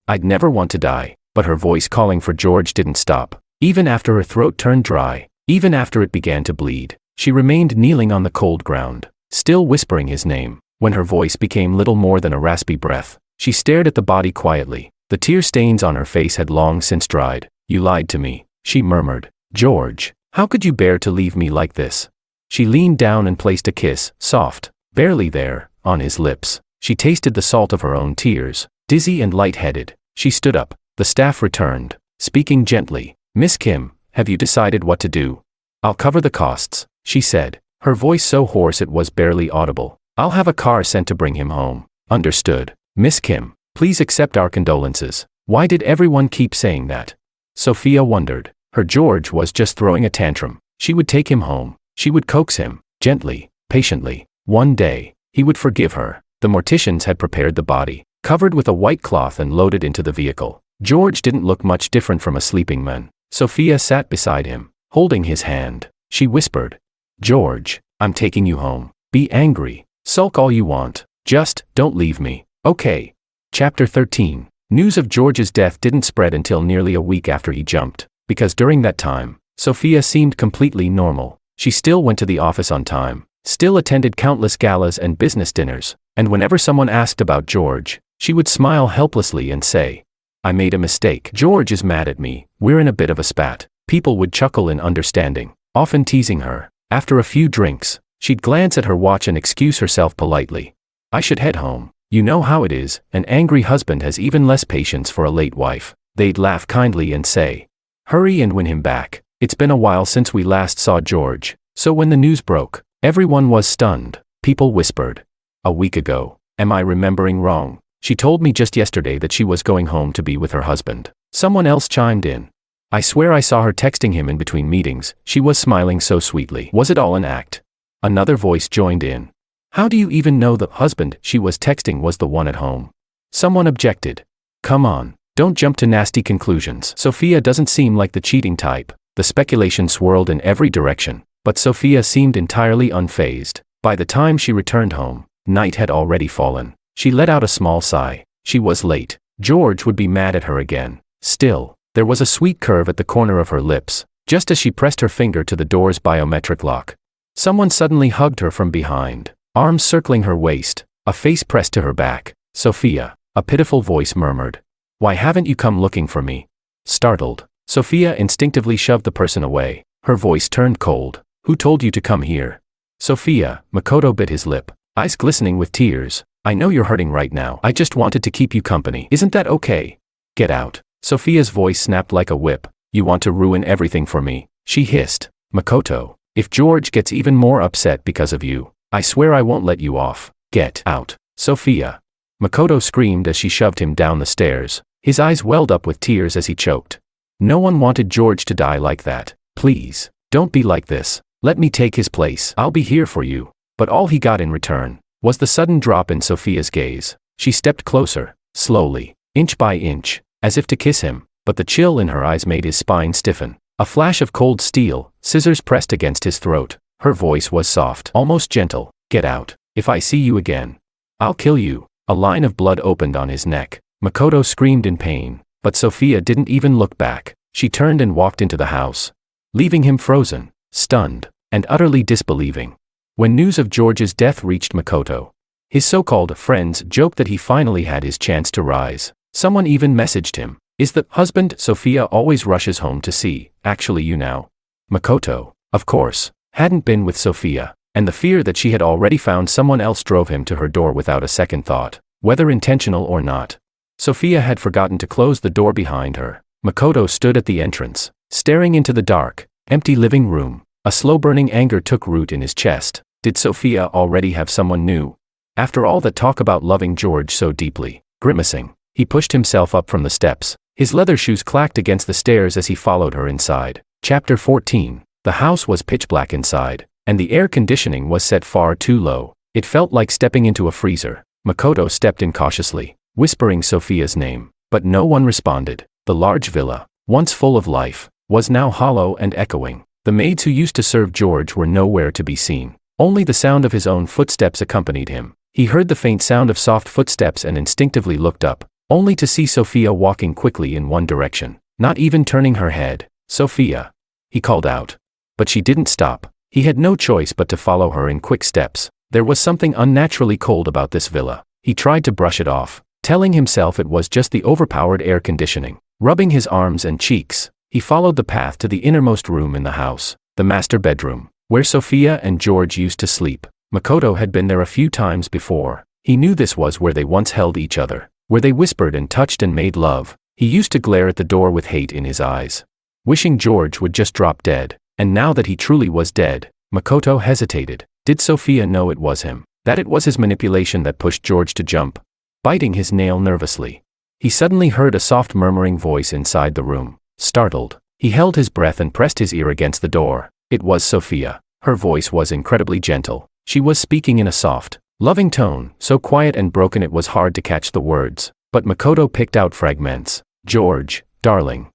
I'd never want to die." But her voice calling for George didn't stop. Even after her throat turned dry, even after it began to bleed, she remained kneeling on the cold ground, still whispering his name. When her voice became little more than a raspy breath, she stared at the body quietly. The tear stains on her face had long since dried. "You lied to me," she murmured. "George, how could you bear to leave me like this?" She leaned down and placed a kiss, soft, barely there, on his lips. She tasted the salt of her own tears. Dizzy and light-headed, she stood up. The staff returned, speaking gently. "Miss Kim, have you decided what to do?" "I'll cover the costs," she said, her voice so hoarse it was barely audible. "I'll have a car sent to bring him home." "Understood. Miss Kim, please accept our condolences." Why did everyone keep saying that? Sophia wondered. Her George was just throwing a tantrum. She would take him home. She would coax him, gently, patiently. One day, he would forgive her. The morticians had prepared the body, covered with a white cloth and loaded into the vehicle. George didn't look much different from a sleeping man. Sophia sat beside him, holding his hand. She whispered, "George, I'm taking you home. Be angry. Sulk all you want. Just don't leave me, okay?" Chapter 13. News of George's death didn't spread until nearly a week after he jumped, because during that time, Sophia seemed completely normal. She still went to the office on time, still attended countless galas and business dinners, and whenever someone asked about George, she would smile helplessly and say, "I made a mistake. George is mad at me. We're in a bit of a spat." People would chuckle in understanding, often teasing her. After a few drinks, she'd glance at her watch and excuse herself politely. "I should head home. You know how it is, an angry husband has even less patience for a late wife." They'd laugh kindly and say, "Hurry and win him back. It's been a while since we last saw George." So when the news broke, everyone was stunned. People whispered, "A week ago. Am I remembering wrong?" She told me just yesterday that she was going home to be with her husband. Someone else chimed in. I swear I saw her texting him in between meetings. She was smiling so sweetly. Was it all an act? Another voice joined in. How do you even know the husband she was texting was the one at home? Someone objected. Come on, don't jump to nasty conclusions. Sophia doesn't seem like the cheating type. The speculation swirled in every direction, but Sophia seemed entirely unfazed. By the time she returned home, night had already fallen. She let out a small sigh. She was late. George would be mad at her again. Still, there was a sweet curve at the corner of her lips, just as she pressed her finger to the door's biometric lock. Someone suddenly hugged her from behind, arms circling her waist, a face pressed to her back. Sophia, a pitiful voice murmured. Why haven't you come looking for me? Startled, Sophia instinctively shoved the person away. Her voice turned cold. Who told you to come here? Sophia, Makoto bit his lip, eyes glistening with tears. I know you're hurting right now. I just wanted to keep you company. Isn't that okay? Get out. Sophia's voice snapped like a whip. You want to ruin everything for me, she hissed. Makoto, if George gets even more upset because of you, I swear I won't let you off. Get out. Sophia. Makoto screamed as she shoved him down the stairs. His eyes welled up with tears as he choked. No one wanted George to die like that. Please, don't be like this. Let me take his place. I'll be here for you. But all he got in return was the sudden drop in Sophia's gaze. She stepped closer, slowly, inch by inch, as if to kiss him, but the chill in her eyes made his spine stiffen. A flash of cold steel, scissors pressed against his throat. Her voice was soft, almost gentle. Get out. If I see you again, I'll kill you. A line of blood opened on his neck. Makoto screamed in pain, but Sophia didn't even look back. She turned and walked into the house, leaving him frozen, stunned, and utterly disbelieving. When news of George's death reached Makoto, his so-called friends joked that he finally had his chance to rise. Someone even messaged him, is the husband Sophia always rushes home to see, actually you now? Makoto, of course, hadn't been with Sophia, and the fear that she had already found someone else drove him to her door without a second thought, whether intentional or not. Sophia had forgotten to close the door behind her. Makoto stood at the entrance, staring into the dark, empty living room. A slow-burning anger took root in his chest. Did Sophia already have someone new? After all that talk about loving George so deeply, grimacing, he pushed himself up from the steps. His leather shoes clacked against the stairs as he followed her inside. Chapter 14. The house was pitch black inside, and the air conditioning was set far too low. It felt like stepping into a freezer. Makoto stepped in cautiously, whispering Sophia's name, but no one responded. The large villa, once full of life, was now hollow and echoing. The maids who used to serve George were nowhere to be seen. Only the sound of his own footsteps accompanied him. He heard the faint sound of soft footsteps and instinctively looked up, only to see Sophia walking quickly in one direction, not even turning her head. Sophia, he called out. But she didn't stop. He had no choice but to follow her in quick steps. There was something unnaturally cold about this villa. He tried to brush it off, telling himself it was just the overpowered air conditioning. Rubbing his arms and cheeks, he followed the path to the innermost room in the house, the master bedroom, where Sophia and George used to sleep. Makoto had been there a few times before. He knew this was where they once held each other, where they whispered and touched and made love. He used to glare at the door with hate in his eyes, wishing George would just drop dead. And now that he truly was dead, Makoto hesitated. Did Sophia know it was him? That it was his manipulation that pushed George to jump? Biting his nail nervously, he suddenly heard a soft murmuring voice inside the room. Startled, he held his breath and pressed his ear against the door. It was Sophia. Her voice was incredibly gentle. She was speaking in a soft, loving tone, so quiet and broken it was hard to catch the words. But Makoto picked out fragments. George, darling.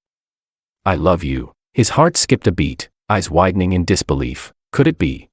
I love you. His heart skipped a beat, eyes widening in disbelief. Could it be?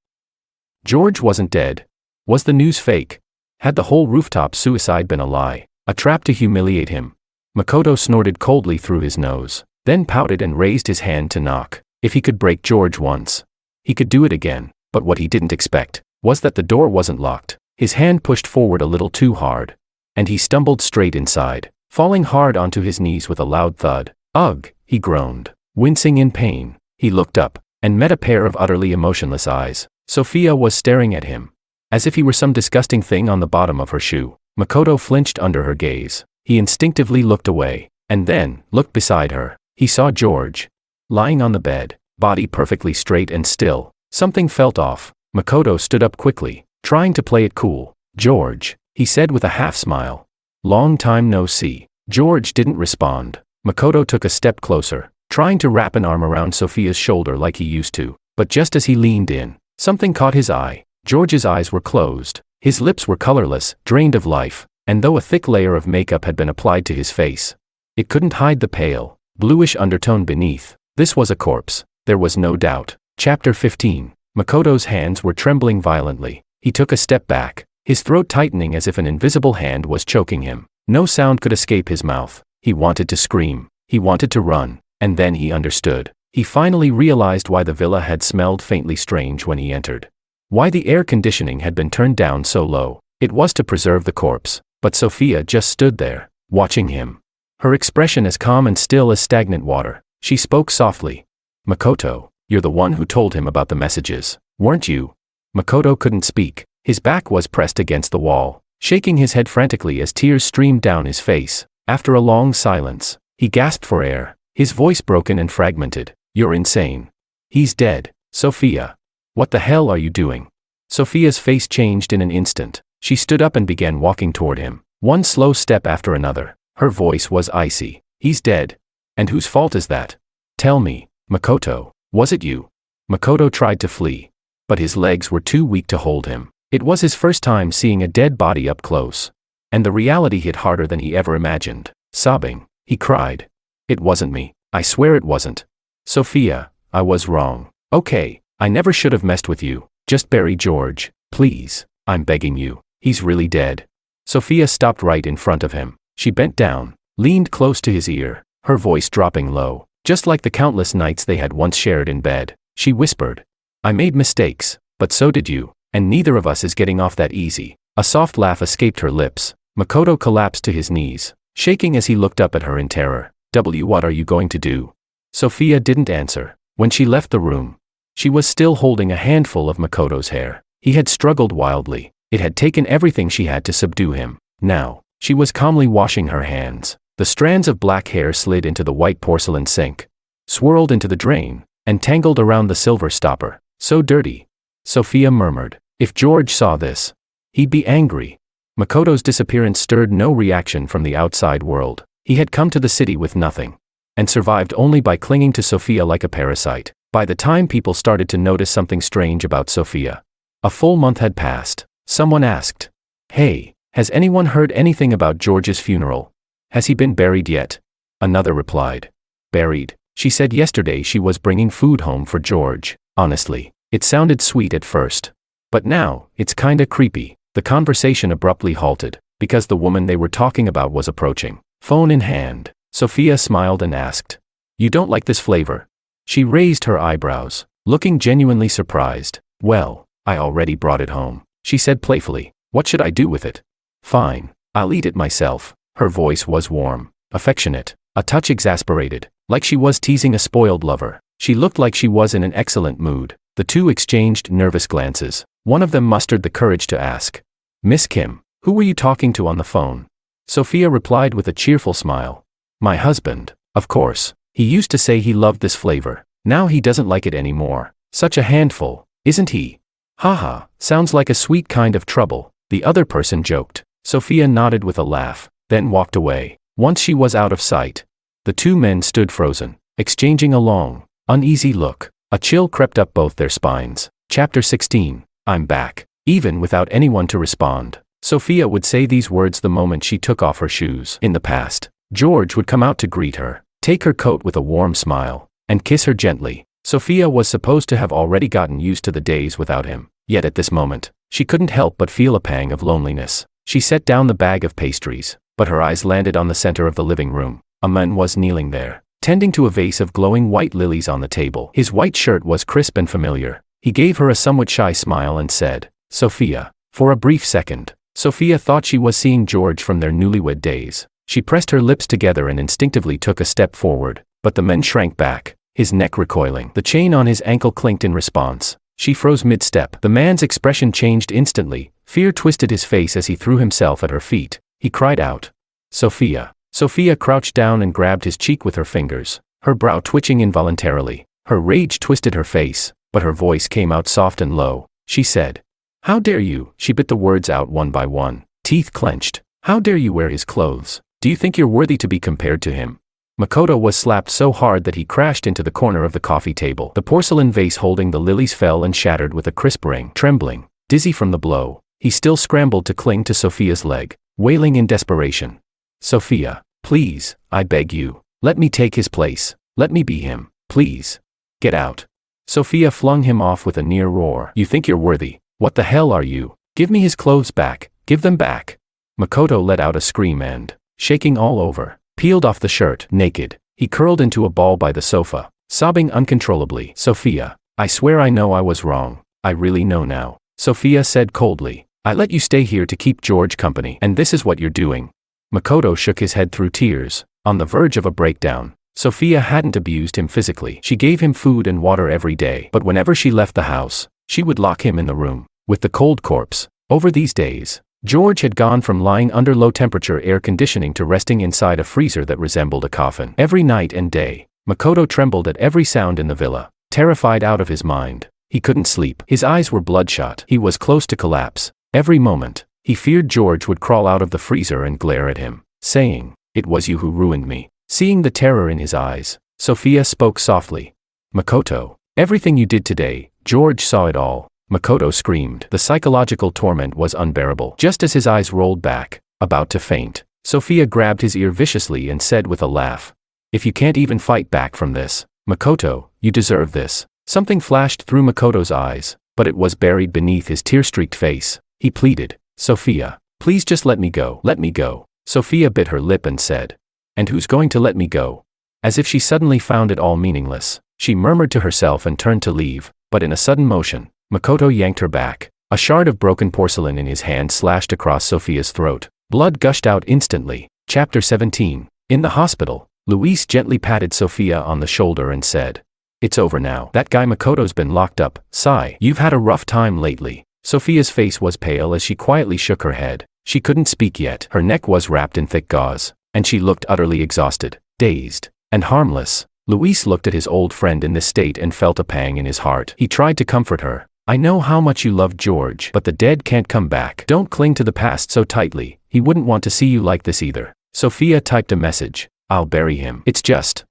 George wasn't dead. Was the news fake? Had the whole rooftop suicide been a lie? A trap to humiliate him? Makoto snorted coldly through his nose, then pouted and raised his hand to knock. If he could break George once, he could do it again. But what he didn't expect was that the door wasn't locked. His hand pushed forward a little too hard, and he stumbled straight inside, falling hard onto his knees with a loud thud. Ugh, he groaned, wincing in pain. He looked up, and met a pair of utterly emotionless eyes. Sophia was staring at him, as if he were some disgusting thing on the bottom of her shoe. Makoto flinched under her gaze. He instinctively looked away, and then looked beside her. He saw George, lying on the bed, body perfectly straight and still. Something felt off. Makoto stood up quickly, trying to play it cool. George, he said with a half smile. Long time no see. George didn't respond. Makoto took a step closer, trying to wrap an arm around Sophia's shoulder like he used to. But just as he leaned in, something caught his eye. George's eyes were closed. His lips were colorless, drained of life, and though a thick layer of makeup had been applied to his face, it couldn't hide the pale, bluish undertone beneath. This was a corpse. There was no doubt. Chapter 15. Makoto's hands were trembling violently. He took a step back, his throat tightening as if an invisible hand was choking him. No sound could escape his mouth. He wanted to scream. He wanted to run. And then he understood. He finally realized why the villa had smelled faintly strange when he entered. Why the air conditioning had been turned down so low. It was to preserve the corpse. But Sophia just stood there, watching him. Her expression as calm and still as stagnant water. She spoke softly. Makoto, you're the one who told him about the messages, weren't you? Makoto couldn't speak. His back was pressed against the wall, shaking his head frantically as tears streamed down his face. After a long silence, he gasped for air, his voice broken and fragmented. You're insane. He's dead, Sophia. What the hell are you doing? Sophia's face changed in an instant. She stood up and began walking toward him, one slow step after another. Her voice was icy. He's dead. And whose fault is that? Tell me, Makoto, was it you? Makoto tried to flee, but his legs were too weak to hold him. It was his first time seeing a dead body up close, and the reality hit harder than he ever imagined. Sobbing, he cried. It wasn't me. I swear it wasn't. Sophia, I was wrong. Okay, I never should have messed with you. Just bury George, please. I'm begging you. He's really dead. Sophia stopped right in front of him. She bent down, leaned close to his ear, her voice dropping low, just like the countless nights they had once shared in bed. She whispered, I made mistakes, but so did you, and neither of us is getting off that easy. A soft laugh escaped her lips. Makoto collapsed to his knees, shaking as he looked up at her in terror. What are you going to do? Sophia didn't answer. When she left the room, she was still holding a handful of Makoto's hair. He had struggled wildly. It had taken everything she had to subdue him. Now, she was calmly washing her hands. The strands of black hair slid into the white porcelain sink, swirled into the drain, and tangled around the silver stopper. So dirty. Sophia murmured. If George saw this, he'd be angry. Makoto's disappearance stirred no reaction from the outside world. He had come to the city with nothing, and survived only by clinging to Sophia like a parasite. By the time people started to notice something strange about Sophia, a full month had passed. Someone asked, Hey, has anyone heard anything about George's funeral? Has he been buried yet? Another replied, Buried? She said yesterday she was bringing food home for George. Honestly, it sounded sweet at first. But now, it's kinda creepy. The conversation abruptly halted, because the woman they were talking about was approaching, phone in hand. Sophia smiled and asked, You don't like this flavor? She raised her eyebrows, looking genuinely surprised. Well, I already brought it home, she said playfully. What should I do with it? Fine, I'll eat it myself. Her voice was warm, affectionate, a touch exasperated, like she was teasing a spoiled lover. She looked like she was in an excellent mood. The two exchanged nervous glances. One of them mustered the courage to ask, Miss Kim, who were you talking to on the phone? Sophia replied with a cheerful smile. My husband, of course. He used to say he loved this flavor. Now he doesn't like it anymore. Such a handful, isn't he? Haha, sounds like a sweet kind of trouble, the other person joked. Sophia nodded with a laugh, then walked away. Once she was out of sight, the two men stood frozen, exchanging a long, uneasy look. A chill crept up both their spines. Chapter 16. I'm back. Even without anyone to respond, Sophia would say these words the moment she took off her shoes. In the past, George would come out to greet her, take her coat with a warm smile, and kiss her gently. Sophia was supposed to have already gotten used to the days without him. Yet at this moment, she couldn't help but feel a pang of loneliness. She set down the bag of pastries, but her eyes landed on the center of the living room. A man was kneeling there, tending to a vase of glowing white lilies on the table. His white shirt was crisp and familiar. He gave her a somewhat shy smile and said, Sophia. For a brief second, Sophia thought she was seeing George from their newlywed days. She pressed her lips together and instinctively took a step forward, but the man shrank back, his neck recoiling. The chain on his ankle clinked in response. She froze mid-step. The man's expression changed instantly. Fear twisted his face as he threw himself at her feet. He cried out, Sophia. Sophia crouched down and grabbed his cheek with her fingers, her brow twitching involuntarily. Her rage twisted her face, but her voice came out soft and low. She said, How dare you? She bit the words out one by one, teeth clenched. How dare you wear his clothes? Do you think you're worthy to be compared to him? Makoto was slapped so hard that he crashed into the corner of the coffee table. The porcelain vase holding the lilies fell and shattered with a crisp ring. Trembling, dizzy from the blow, he still scrambled to cling to Sophia's leg, wailing in desperation. Sophia, please, I beg you, let me take his place. Let me be him, please. Get out. Sophia flung him off with a near roar. You think you're worthy? What the hell are you? Give me his clothes back. Give them back. Makoto let out a scream and, shaking all over, peeled off the shirt. Naked, he curled into a ball by the sofa, sobbing uncontrollably. Sophia, I swear I know I was wrong. I really know now. Sophia said coldly. I let you stay here to keep George company, and this is what you're doing. Makoto shook his head through tears, on the verge of a breakdown. Sophia hadn't abused him physically. She gave him food and water every day, but whenever she left the house, she would lock him in the room with the cold corpse. Over these days, George had gone from lying under low-temperature air conditioning to resting inside a freezer that resembled a coffin. Every night and day, Makoto trembled at every sound in the villa, terrified out of his mind. He couldn't sleep. His eyes were bloodshot. He was close to collapse. Every moment, he feared George would crawl out of the freezer and glare at him, saying, "It was you who ruined me." Seeing the terror in his eyes, Sophia spoke softly. Makoto, everything you did today, George saw it all. Makoto screamed. The psychological torment was unbearable. Just as his eyes rolled back, about to faint, Sophia grabbed his ear viciously and said with a laugh, "If you can't even fight back from this, Makoto, you deserve this." Something flashed through Makoto's eyes, but it was buried beneath his tear-streaked face. He pleaded, "Sophia, please just let me go. Let me go." Sophia bit her lip and said, "And who's going to let me go?" As if she suddenly found it all meaningless, she murmured to herself and turned to leave, but in a sudden motion, Makoto yanked her back. A shard of broken porcelain in his hand slashed across Sophia's throat. Blood gushed out instantly. Chapter 17. In the hospital, Luis gently patted Sophia on the shoulder and said, "It's over now. That guy Makoto's been locked up. Sigh. You've had a rough time lately." Sophia's face was pale as she quietly shook her head. She couldn't speak yet. Her neck was wrapped in thick gauze, and she looked utterly exhausted, dazed, and harmless. Luis looked at his old friend in this state and felt a pang in his heart. He tried to comfort her. "I know how much you love George, but the dead can't come back. Don't cling to the past so tightly. He wouldn't want to see you like this either." Sophia typed a message. "I'll bury him. It's just,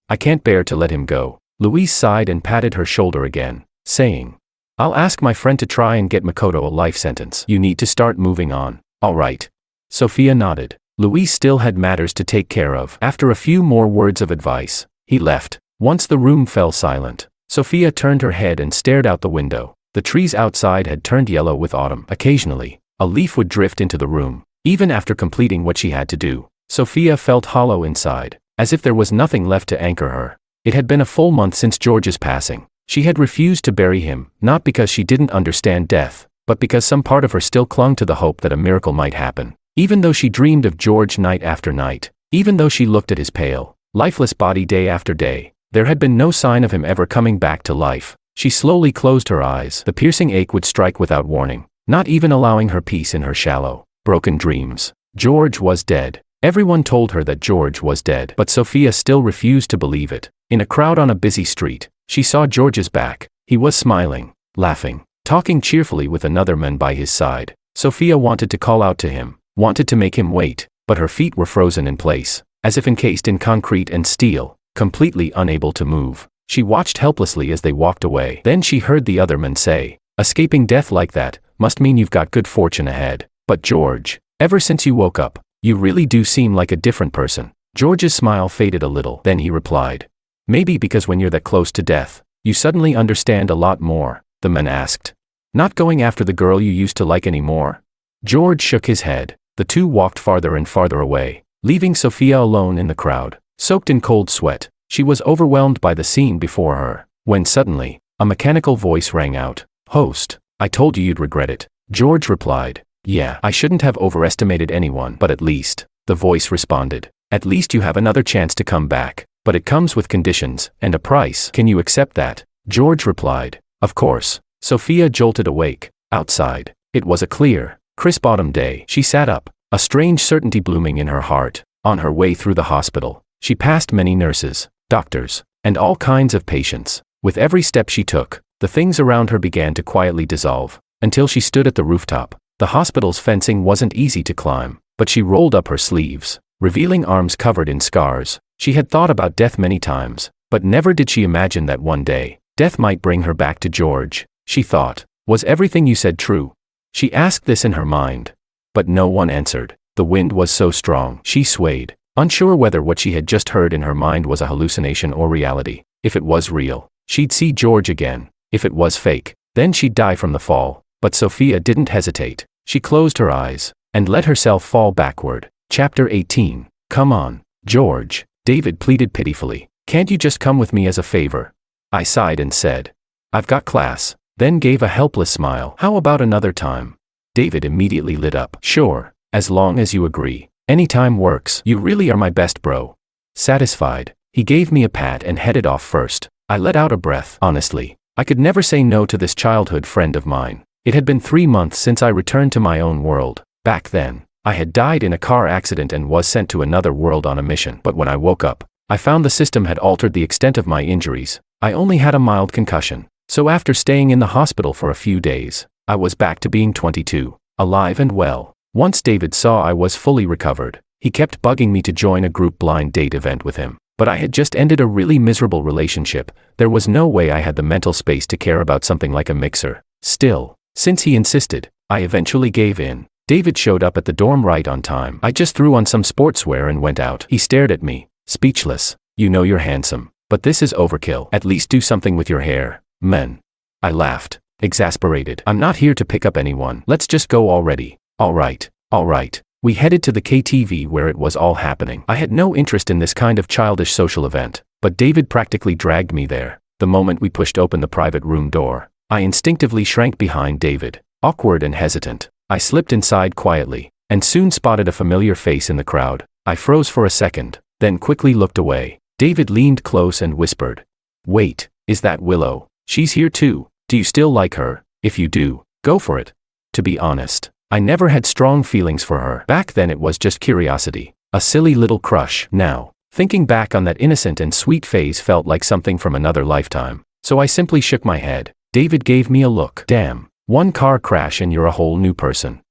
I can't bear to let him go." Luis sighed and patted her shoulder again, saying, "I'll ask my friend to try and get Makoto a life sentence. You need to start moving on." "All right." Sophia nodded. Luis still had matters to take care of. After a few more words of advice, he left. Once the room fell silent, Sophia turned her head and stared out the window. The trees outside had turned yellow with autumn. Occasionally, a leaf would drift into the room. Even after completing what she had to do, Sophia felt hollow inside, as if there was nothing left to anchor her. It had been a full month since George's passing. She had refused to bury him, not because she didn't understand death, but because some part of her still clung to the hope that a miracle might happen. Even though she dreamed of George night after night, even though she looked at his pale, lifeless body day after day, there had been no sign of him ever coming back to life. She slowly closed her eyes. The piercing ache would strike without warning, not even allowing her peace in her shallow, broken dreams. George was dead. Everyone told her that George was dead, but Sophia still refused to believe it. In a crowd on a busy street, she saw George's back. He was smiling, laughing, talking cheerfully with another man by his side. Sophia wanted to call out to him, wanted to make him wait, but her feet were frozen in place, as if encased in concrete and steel, completely unable to move. She watched helplessly as they walked away. Then she heard the other man say, "Escaping death like that must mean you've got good fortune ahead. But George, ever since you woke up, you really do seem like a different person." George's smile faded a little. Then he replied, "Maybe because when you're that close to death, you suddenly understand a lot more." The man asked, "Not going after the girl you used to like anymore?" George shook his head. The two walked farther and farther away, leaving Sophia alone in the crowd, soaked in cold sweat. She was overwhelmed by the scene before her, when suddenly, a mechanical voice rang out. "Host, I told you you'd regret it." George replied, "Yeah, I shouldn't have overestimated anyone, but at least," the voice responded, "at least you have another chance to come back. But it comes with conditions, and a price. Can you accept that?" George replied, "Of course." Sophia jolted awake. Outside, it was a clear, crisp autumn day. She sat up, a strange certainty blooming in her heart. On her way through the hospital, she passed many nurses, doctors, and all kinds of patients. With every step she took, the things around her began to quietly dissolve, until she stood at the rooftop. The hospital's fencing wasn't easy to climb. but she rolled up her sleeves, revealing arms covered in scars. She had thought about death many times, but never did she imagine that one day, death might bring her back to George. She thought, was everything you said true? She asked this in her mind. But no one answered. The wind was so strong, she swayed, unsure whether what she had just heard in her mind was a hallucination or reality. If it was real, she'd see George again. If it was fake, then she'd die from the fall. But Sophia didn't hesitate. She closed her eyes and let herself fall backward. Chapter 18. Come on, George, David pleaded pitifully. Can't you just come with me as a favor? I sighed and said, I've got class, then gave a helpless smile. How about another time? David immediately lit up. Sure, as long as you agree. Anytime works. You really are my best bro. Satisfied, he gave me a pat and headed off first. I let out a breath. Honestly, I could never say no to this childhood friend of mine. It had been 3 months since I returned to my own world. Back then, I had died in a car accident and was sent to another world on a mission. But when I woke up, I found the system had altered the extent of my injuries. I only had a mild concussion. So after staying in the hospital for a few days, I was back to being 22, alive and well. Once David saw I was fully recovered, he kept bugging me to join a group blind date event with him. But I had just ended a really miserable relationship. There was no way I had the mental space to care about something like a mixer. Still, since he insisted, I eventually gave in. David showed up at the dorm right on time. I just threw on some sportswear and went out. He stared at me, speechless. You know you're handsome, but this is overkill. At least do something with your hair, man. I laughed, exasperated. I'm not here to pick up anyone. Let's just go already. All right. We headed to the KTV where it was all happening. I had no interest in this kind of childish social event, but David practically dragged me there. The moment we pushed open the private room door, I instinctively shrank behind David, awkward and hesitant. I slipped inside quietly, and soon spotted a familiar face in the crowd. I froze for a second, then quickly looked away. David leaned close and whispered, Wait, is that Willow? She's here too. Do you still like her? If you do, go for it. To be honest, I never had strong feelings for her. Back then it was just curiosity, a silly little crush. Now, thinking back on that innocent and sweet phase felt like something from another lifetime. So I simply shook my head. David gave me a look. Damn, one car crash and you're a whole new person.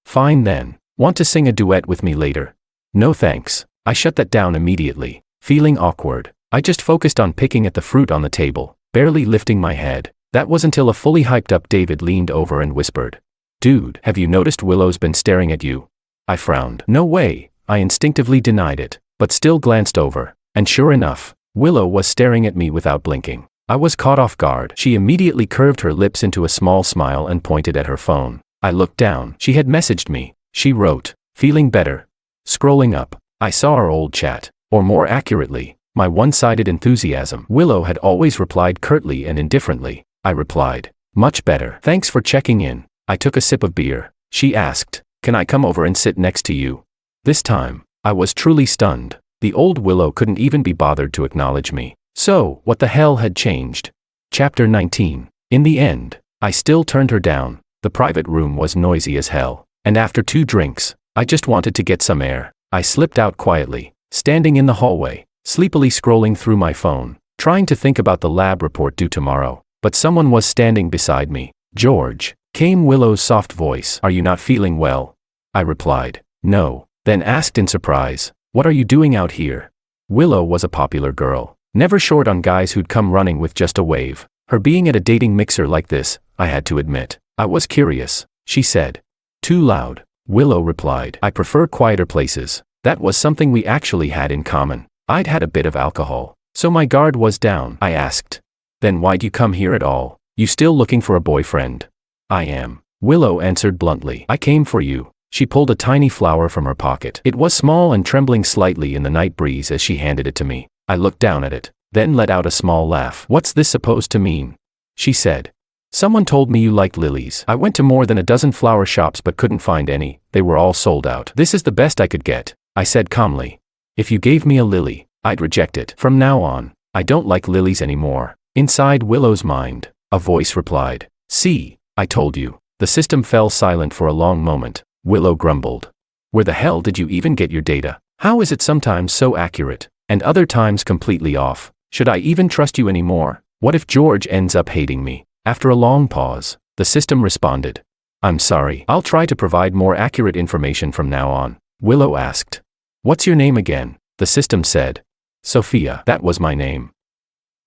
Fine then. Want to sing a duet with me later? No thanks. I shut that down immediately. Feeling awkward, I just focused on picking at the fruit on the table, barely lifting my head. That was until a fully hyped up David leaned over and whispered, Dude, have you noticed Willow's been staring at you? I frowned. No way. I instinctively denied it, but still glanced over, and sure enough, Willow was staring at me without blinking. I was caught off guard. She immediately curved her lips into a small smile and pointed at her phone. I looked down. She had messaged me. She wrote, Feeling better. Scrolling up, I saw our old chat, or more accurately, my one-sided enthusiasm. Willow had always replied curtly and indifferently. I replied, Much better. Thanks for checking in. I took a sip of beer. She asked, Can I come over and sit next to you? This time, I was truly stunned. The old Willow couldn't even be bothered to acknowledge me. So, what the hell had changed? Chapter 19. In the end, I still turned her down. The private room was noisy as hell, and after 2 drinks, I just wanted to get some air. I slipped out quietly, standing in the hallway, sleepily scrolling through my phone, trying to think about the lab report due tomorrow. But someone was standing beside me. George, came Willow's soft voice. Are you not feeling well? I replied, No, then asked in surprise, What are you doing out here? Willow was a popular girl, never short on guys who'd come running with just a wave. Her being at a dating mixer like this, I had to admit, I was curious. She said, Too loud. Willow replied, I prefer quieter places. That was something we actually had in common. I'd had a bit of alcohol, so my guard was down. I asked, Then why'd you come here at all? You still looking for a boyfriend? I am. Willow answered bluntly. I came for you. She pulled a tiny flower from her pocket. It was small and trembling slightly in the night breeze as she handed it to me. I looked down at it, then let out a small laugh. What's this supposed to mean? She said, Someone told me you liked lilies. I went to more than a dozen flower shops but couldn't find any. They were all sold out. This is the best I could get, I said calmly. If you gave me a lily, I'd reject it. From now on, I don't like lilies anymore. Inside Willow's mind, a voice replied, See, I told you. The system fell silent for a long moment. Willow grumbled. Where the hell did you even get your data? How is it sometimes so accurate, and other times completely off? Should I even trust you anymore? What if George ends up hating me? After a long pause, the system responded. I'm sorry. I'll try to provide more accurate information from now on, Willow asked. What's your name again? The system said. Sophia. That was my name.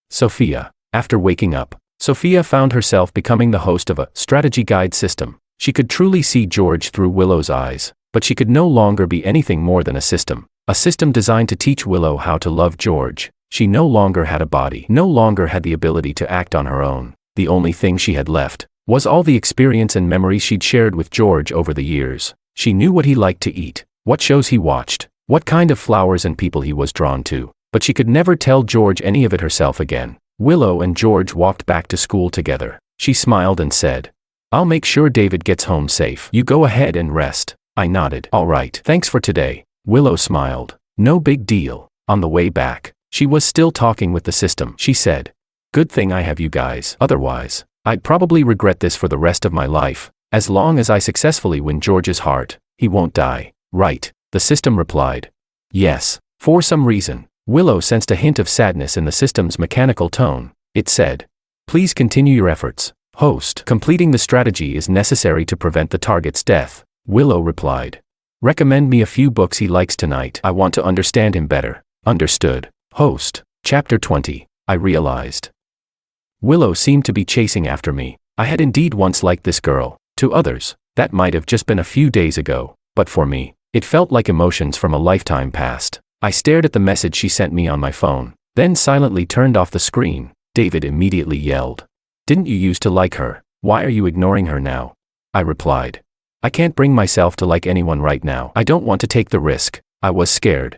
Sophia. After waking up, Sophia found herself becoming the host of a strategy guide system. She could truly see George through Willow's eyes, but she could no longer be anything more than a system designed to teach Willow how to love George. She no longer had a body, no longer had the ability to act on her own. The only thing she had left was all the experience and memories she'd shared with George over the years. She knew what he liked to eat, what shows he watched, what kind of flowers and people he was drawn to, but she could never tell George any of it herself again. Willow and George walked back to school together. She smiled and said, "I'll make sure David gets home safe. You go ahead and rest." I nodded. "All right, thanks for today." Willow smiled. "No big deal." On the way back, she was still talking with the system. She said, "Good thing I have you guys. Otherwise, I'd probably regret this for the rest of my life. As long as I successfully win George's heart, he won't die, right?" The system replied. "Yes." For some reason, Willow sensed a hint of sadness in the system's mechanical tone. It said, "Please continue your efforts, host. Completing the strategy is necessary to prevent the target's death." Willow replied, "Recommend me a few books he likes tonight. I want to understand him better." Understood, host. Chapter 20. I realized. Willow seemed to be chasing after me. I had indeed once liked this girl. To others, that might have just been a few days ago, but for me, it felt like emotions from a lifetime past. I stared at the message she sent me on my phone, then silently turned off the screen. David immediately yelled, "Didn't you used to like her? Why are you ignoring her now?" I replied, "I can't bring myself to like anyone right now. I don't want to take the risk." I was scared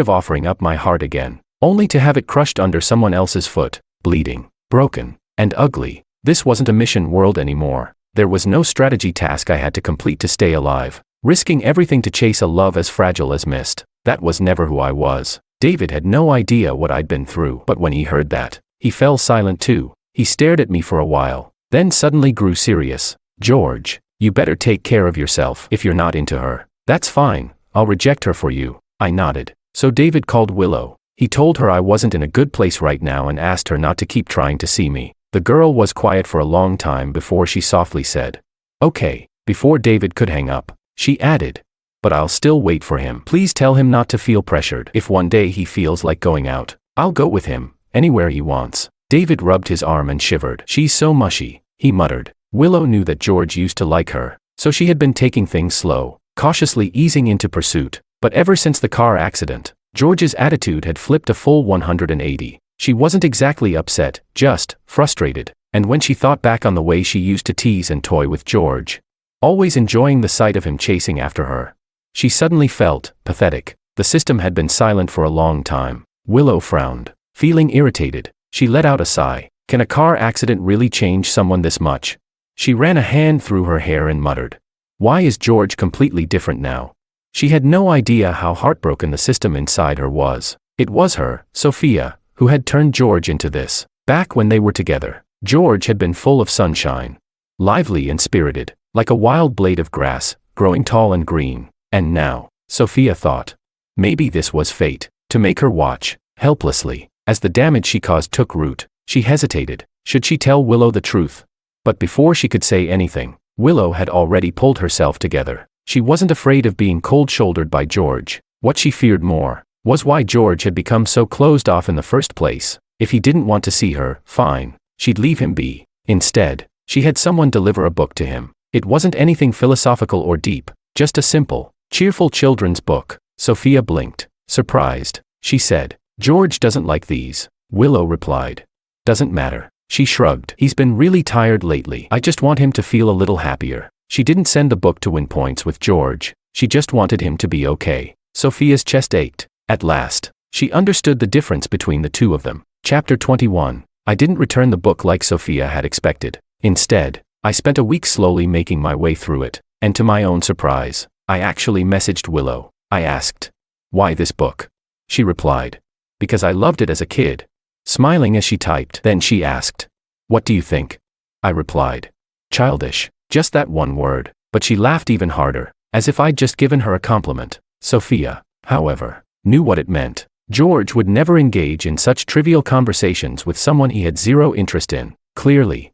of offering up my heart again, only to have it crushed under someone else's foot, bleeding, broken, and ugly. This wasn't a mission world anymore. There was no strategy task I had to complete to stay alive, risking everything to chase a love as fragile as mist. That was never who I was. David had no idea what I'd been through, but when he heard that, he fell silent too. He stared at me for a while, then suddenly grew serious. "George, you better take care of yourself. If you're not into her, that's fine. I'll reject her for you." I nodded. So David called Willow. He told her I wasn't in a good place right now and asked her not to keep trying to see me. The girl was quiet for a long time before she softly said, "Okay." Before David could hang up, she added, "But I'll still wait for him. Please tell him not to feel pressured. If one day he feels like going out, I'll go with him, anywhere he wants." David rubbed his arm and shivered. "She's so mushy," he muttered. Willow knew that George used to like her, so she had been taking things slow, cautiously easing into pursuit. But ever since the car accident, George's attitude had flipped a full 180. She wasn't exactly upset, just frustrated. And when she thought back on the way she used to tease and toy with George, always enjoying the sight of him chasing after her, she suddenly felt pathetic. The system had been silent for a long time. Willow frowned. Feeling irritated, she let out a sigh. Can a car accident really change someone this much? She ran a hand through her hair and muttered, "Why is George completely different now?" She had no idea how heartbroken the system inside her was. It was her, Sophia, who had turned George into this. Back when they were together, George had been full of sunshine, lively and spirited, like a wild blade of grass, growing tall and green. And now, Sophia thought, maybe this was fate, to make her watch, helplessly, as the damage she caused took root. She hesitated. Should she tell Willow the truth? But before she could say anything, Willow had already pulled herself together. She wasn't afraid of being cold-shouldered by George. What she feared more was why George had become so closed off in the first place. If he didn't want to see her, fine, she'd leave him be. Instead, she had someone deliver a book to him. It wasn't anything philosophical or deep, just a simple, cheerful children's book. Sophia blinked, surprised. She said, "George doesn't like these." Willow replied, "Doesn't matter." She shrugged. "He's been really tired lately. I just want him to feel a little happier." She didn't send the book to win points with George. She just wanted him to be okay. Sophia's chest ached. At last, she understood the difference between the two of them. Chapter 21. I didn't return the book like Sophia had expected. Instead, I spent a week slowly making my way through it, and to my own surprise, I actually messaged Willow. I asked, "Why this book?" She replied, "Because I loved it as a kid." Smiling as she typed. Then she asked, "What do you think?" I replied, "Childish." Just that one word. But she laughed even harder, as if I'd just given her a compliment. Sophia, however, knew what it meant. George would never engage in such trivial conversations with someone he had zero interest in. Clearly,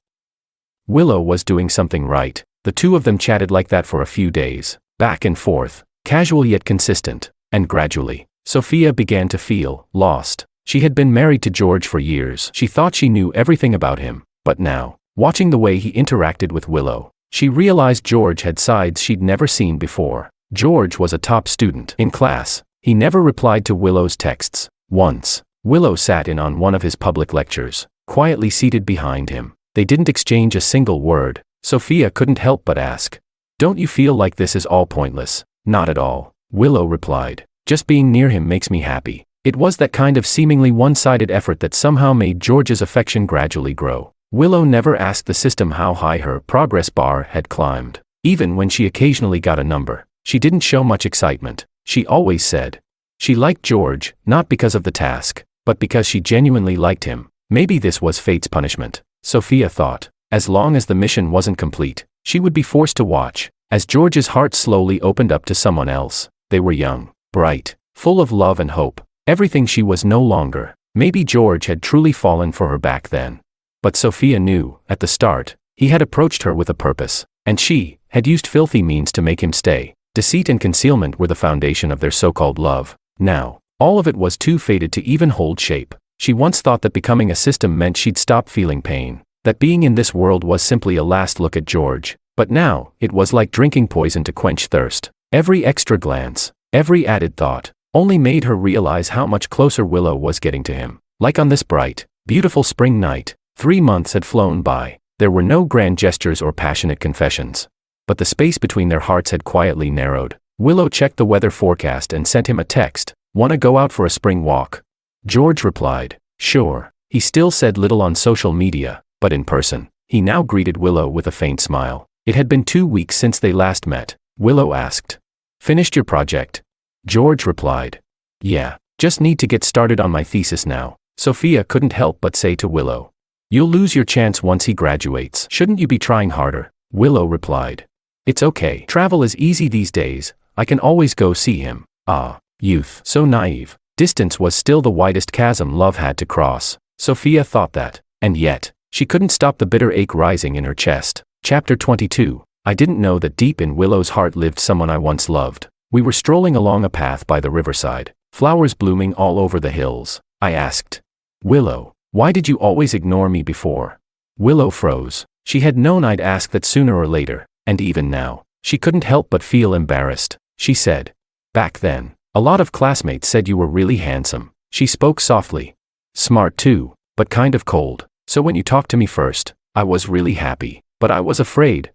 Willow was doing something right. The two of them chatted like that for a few days, back and forth, casual yet consistent, and gradually, Sophia began to feel lost. She had been married to George for years. She thought she knew everything about him, but now, watching the way he interacted with Willow, she realized George had sides she'd never seen before. George was a top student in class. He never replied to Willow's texts. Once, Willow sat in on one of his public lectures, quietly seated behind him. They didn't exchange a single word. Sophia couldn't help but ask, "Don't you feel like this is all pointless?" "Not at all," Willow replied. "Just being near him makes me happy." It was that kind of seemingly one-sided effort that somehow made George's affection gradually grow. Willow never asked the system how high her progress bar had climbed. Even when she occasionally got a number, she didn't show much excitement. She always said she liked George, not because of the task, but because she genuinely liked him. Maybe this was fate's punishment, Sophia thought. As long as the mission wasn't complete, she would be forced to watch as George's heart slowly opened up to someone else. They were young, bright, full of love and hope. Everything she was no longer. Maybe George had truly fallen for her back then. But Sophia knew, at the start, he had approached her with a purpose, and she had used filthy means to make him stay. Deceit and concealment were the foundation of their so-called love. Now, all of it was too faded to even hold shape. She once thought that becoming a system meant she'd stop feeling pain, that being in this world was simply a last look at George. But now, it was like drinking poison to quench thirst. Every extra glance, every added thought, only made her realize how much closer Willow was getting to him. Like on this bright, beautiful spring night, 3 months had flown by. There were no grand gestures or passionate confessions. But the space between their hearts had quietly narrowed. Willow checked the weather forecast and sent him a text. "Wanna go out for a spring walk?" George replied, "Sure." He still said little on social media, but in person, he now greeted Willow with a faint smile. It had been 2 weeks since they last met. Willow asked, "Finished your project?" George replied, "Yeah, just need to get started on my thesis now." Sophia couldn't help but say to Willow, "You'll lose your chance once he graduates. Shouldn't you be trying harder?" Willow replied, "It's okay. Travel is easy these days. I can always go see him." Ah, youth, so naive. Distance was still the widest chasm love had to cross. Sophia thought that, and yet, she couldn't stop the bitter ache rising in her chest. Chapter 22. I didn't know that deep in Willow's heart lived someone I once loved. We were strolling along a path by the riverside, flowers blooming all over the hills. I asked, "Willow, why did you always ignore me before?" Willow froze. She had known I'd ask that sooner or later, and even now, she couldn't help but feel embarrassed. She said, "Back then, a lot of classmates said you were really handsome." She spoke softly. "Smart too, but kind of cold. So when you talked to me first, I was really happy. But I was afraid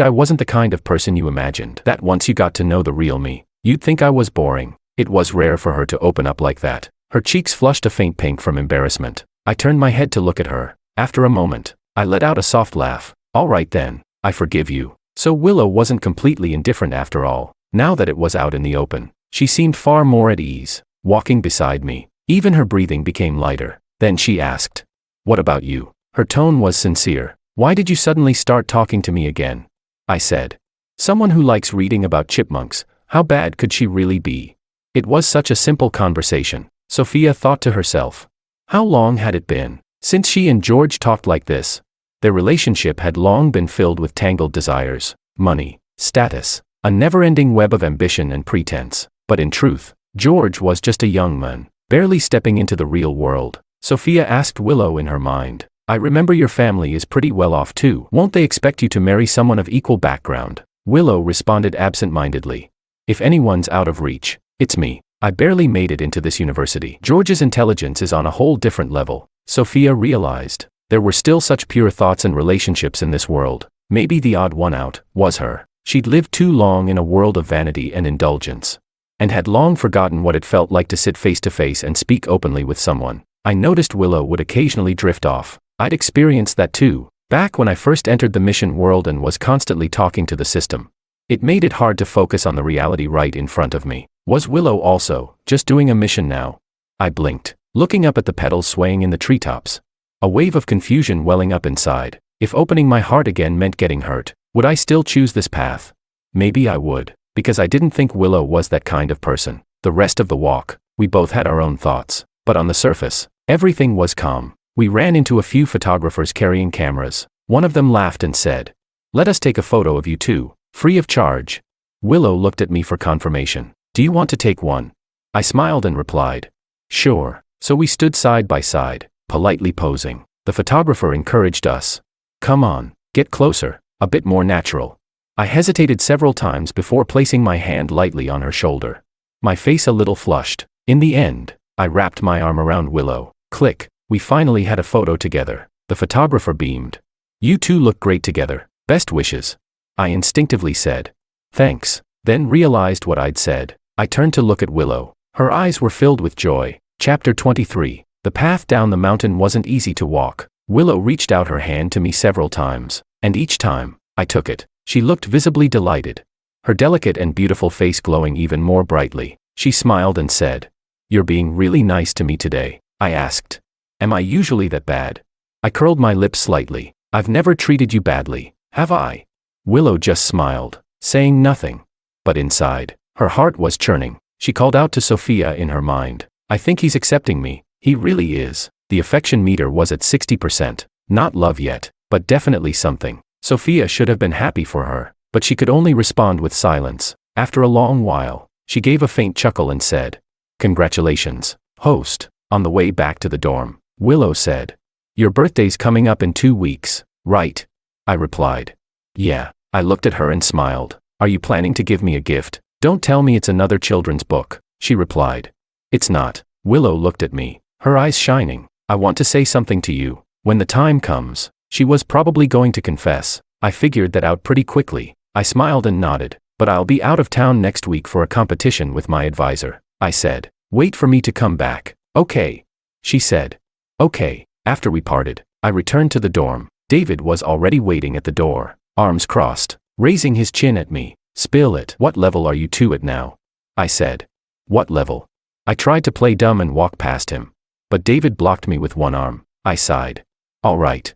I wasn't the kind of person you imagined. That once you got to know the real me, you'd think I was boring." It was rare for her to open up like that. Her cheeks flushed a faint pink from embarrassment. I turned my head to look at her. After a moment, I let out a soft laugh. "All right then, I forgive you." So Willow wasn't completely indifferent after all. Now that it was out in the open, she seemed far more at ease, walking beside me. Even her breathing became lighter. Then she asked, "What about you?" Her tone was sincere. "Why did you suddenly start talking to me again?" I said, "Someone who likes reading about chipmunks, how bad could she really be?" It was such a simple conversation. Sophia thought to herself. How long had it been since she and George talked like this? Their relationship had long been filled with tangled desires, money, status, a never-ending web of ambition and pretense. But in truth, George was just a young man, barely stepping into the real world. Sophia asked Willow in her mind, "I remember your family is pretty well off too. Won't they expect you to marry someone of equal background?" Willow responded absent-mindedly, "If anyone's out of reach, it's me. I barely made it into this university. George's intelligence is on a whole different level." Sophia realized there were still such pure thoughts and relationships in this world. Maybe the odd one out was her. She'd lived too long in a world of vanity and indulgence, and had long forgotten what it felt like to sit face to face and speak openly with someone. I noticed Willow would occasionally drift off. I'd experienced that too, back when I first entered the mission world and was constantly talking to the system. It made it hard to focus on the reality right in front of me. Was Willow also just doing a mission now? I blinked, looking up at the petals swaying in the treetops. A wave of confusion welling up inside. If opening my heart again meant getting hurt, would I still choose this path? Maybe I would, because I didn't think Willow was that kind of person. The rest of the walk, we both had our own thoughts, but on the surface, everything was calm. We ran into a few photographers carrying cameras. One of them laughed and said, Let us take a photo of you two, free of charge. Willow looked at me for confirmation. Do you want to take one? I smiled and replied, sure. So we stood side by side, politely posing. The photographer encouraged us. Come on, get closer, a bit more natural. I hesitated several times before placing my hand lightly on her shoulder. My face a little flushed. In the end, I wrapped my arm around Willow. Click, we finally had a photo together. The photographer beamed. You two look great together. Best wishes. I instinctively said. Thanks, then realized what I'd said. I turned to look at Willow. Her eyes were filled with joy. Chapter 23. The path down the mountain wasn't easy to walk. Willow reached out her hand to me several times, and each time, I took it. She looked visibly delighted. Her delicate and beautiful face glowing even more brightly. She smiled and said, You're being really nice to me today. I asked. Am I usually that bad? I curled my lips slightly. I've never treated you badly, have I? Willow just smiled, saying nothing. But inside, her heart was churning. She called out to Sophia in her mind. I think he's accepting me. He really is. The affection meter was at 60%. Not love yet, but definitely something. Sophia should have been happy for her, but she could only respond with silence. After a long while, she gave a faint chuckle and said, Congratulations, host. On the way back to the dorm, Willow said, Your birthday's coming up in 2 weeks, right? I replied, Yeah. I looked at her and smiled. Are you planning to give me a gift? Don't tell me it's another children's book, she replied. It's not. Willow looked at me, her eyes shining. I want to say something to you. When the time comes, she was probably going to confess. I figured that out pretty quickly. I smiled and nodded. But I'll be out of town next week for a competition with my advisor, I said. Wait for me to come back. Okay. She said. Okay. After we parted, I returned to the dorm. David was already waiting at the door, arms crossed, raising his chin at me. Spill it. What level are you two at now? I said. What level? I tried to play dumb and walk past him. But David blocked me with one arm. I sighed. All right.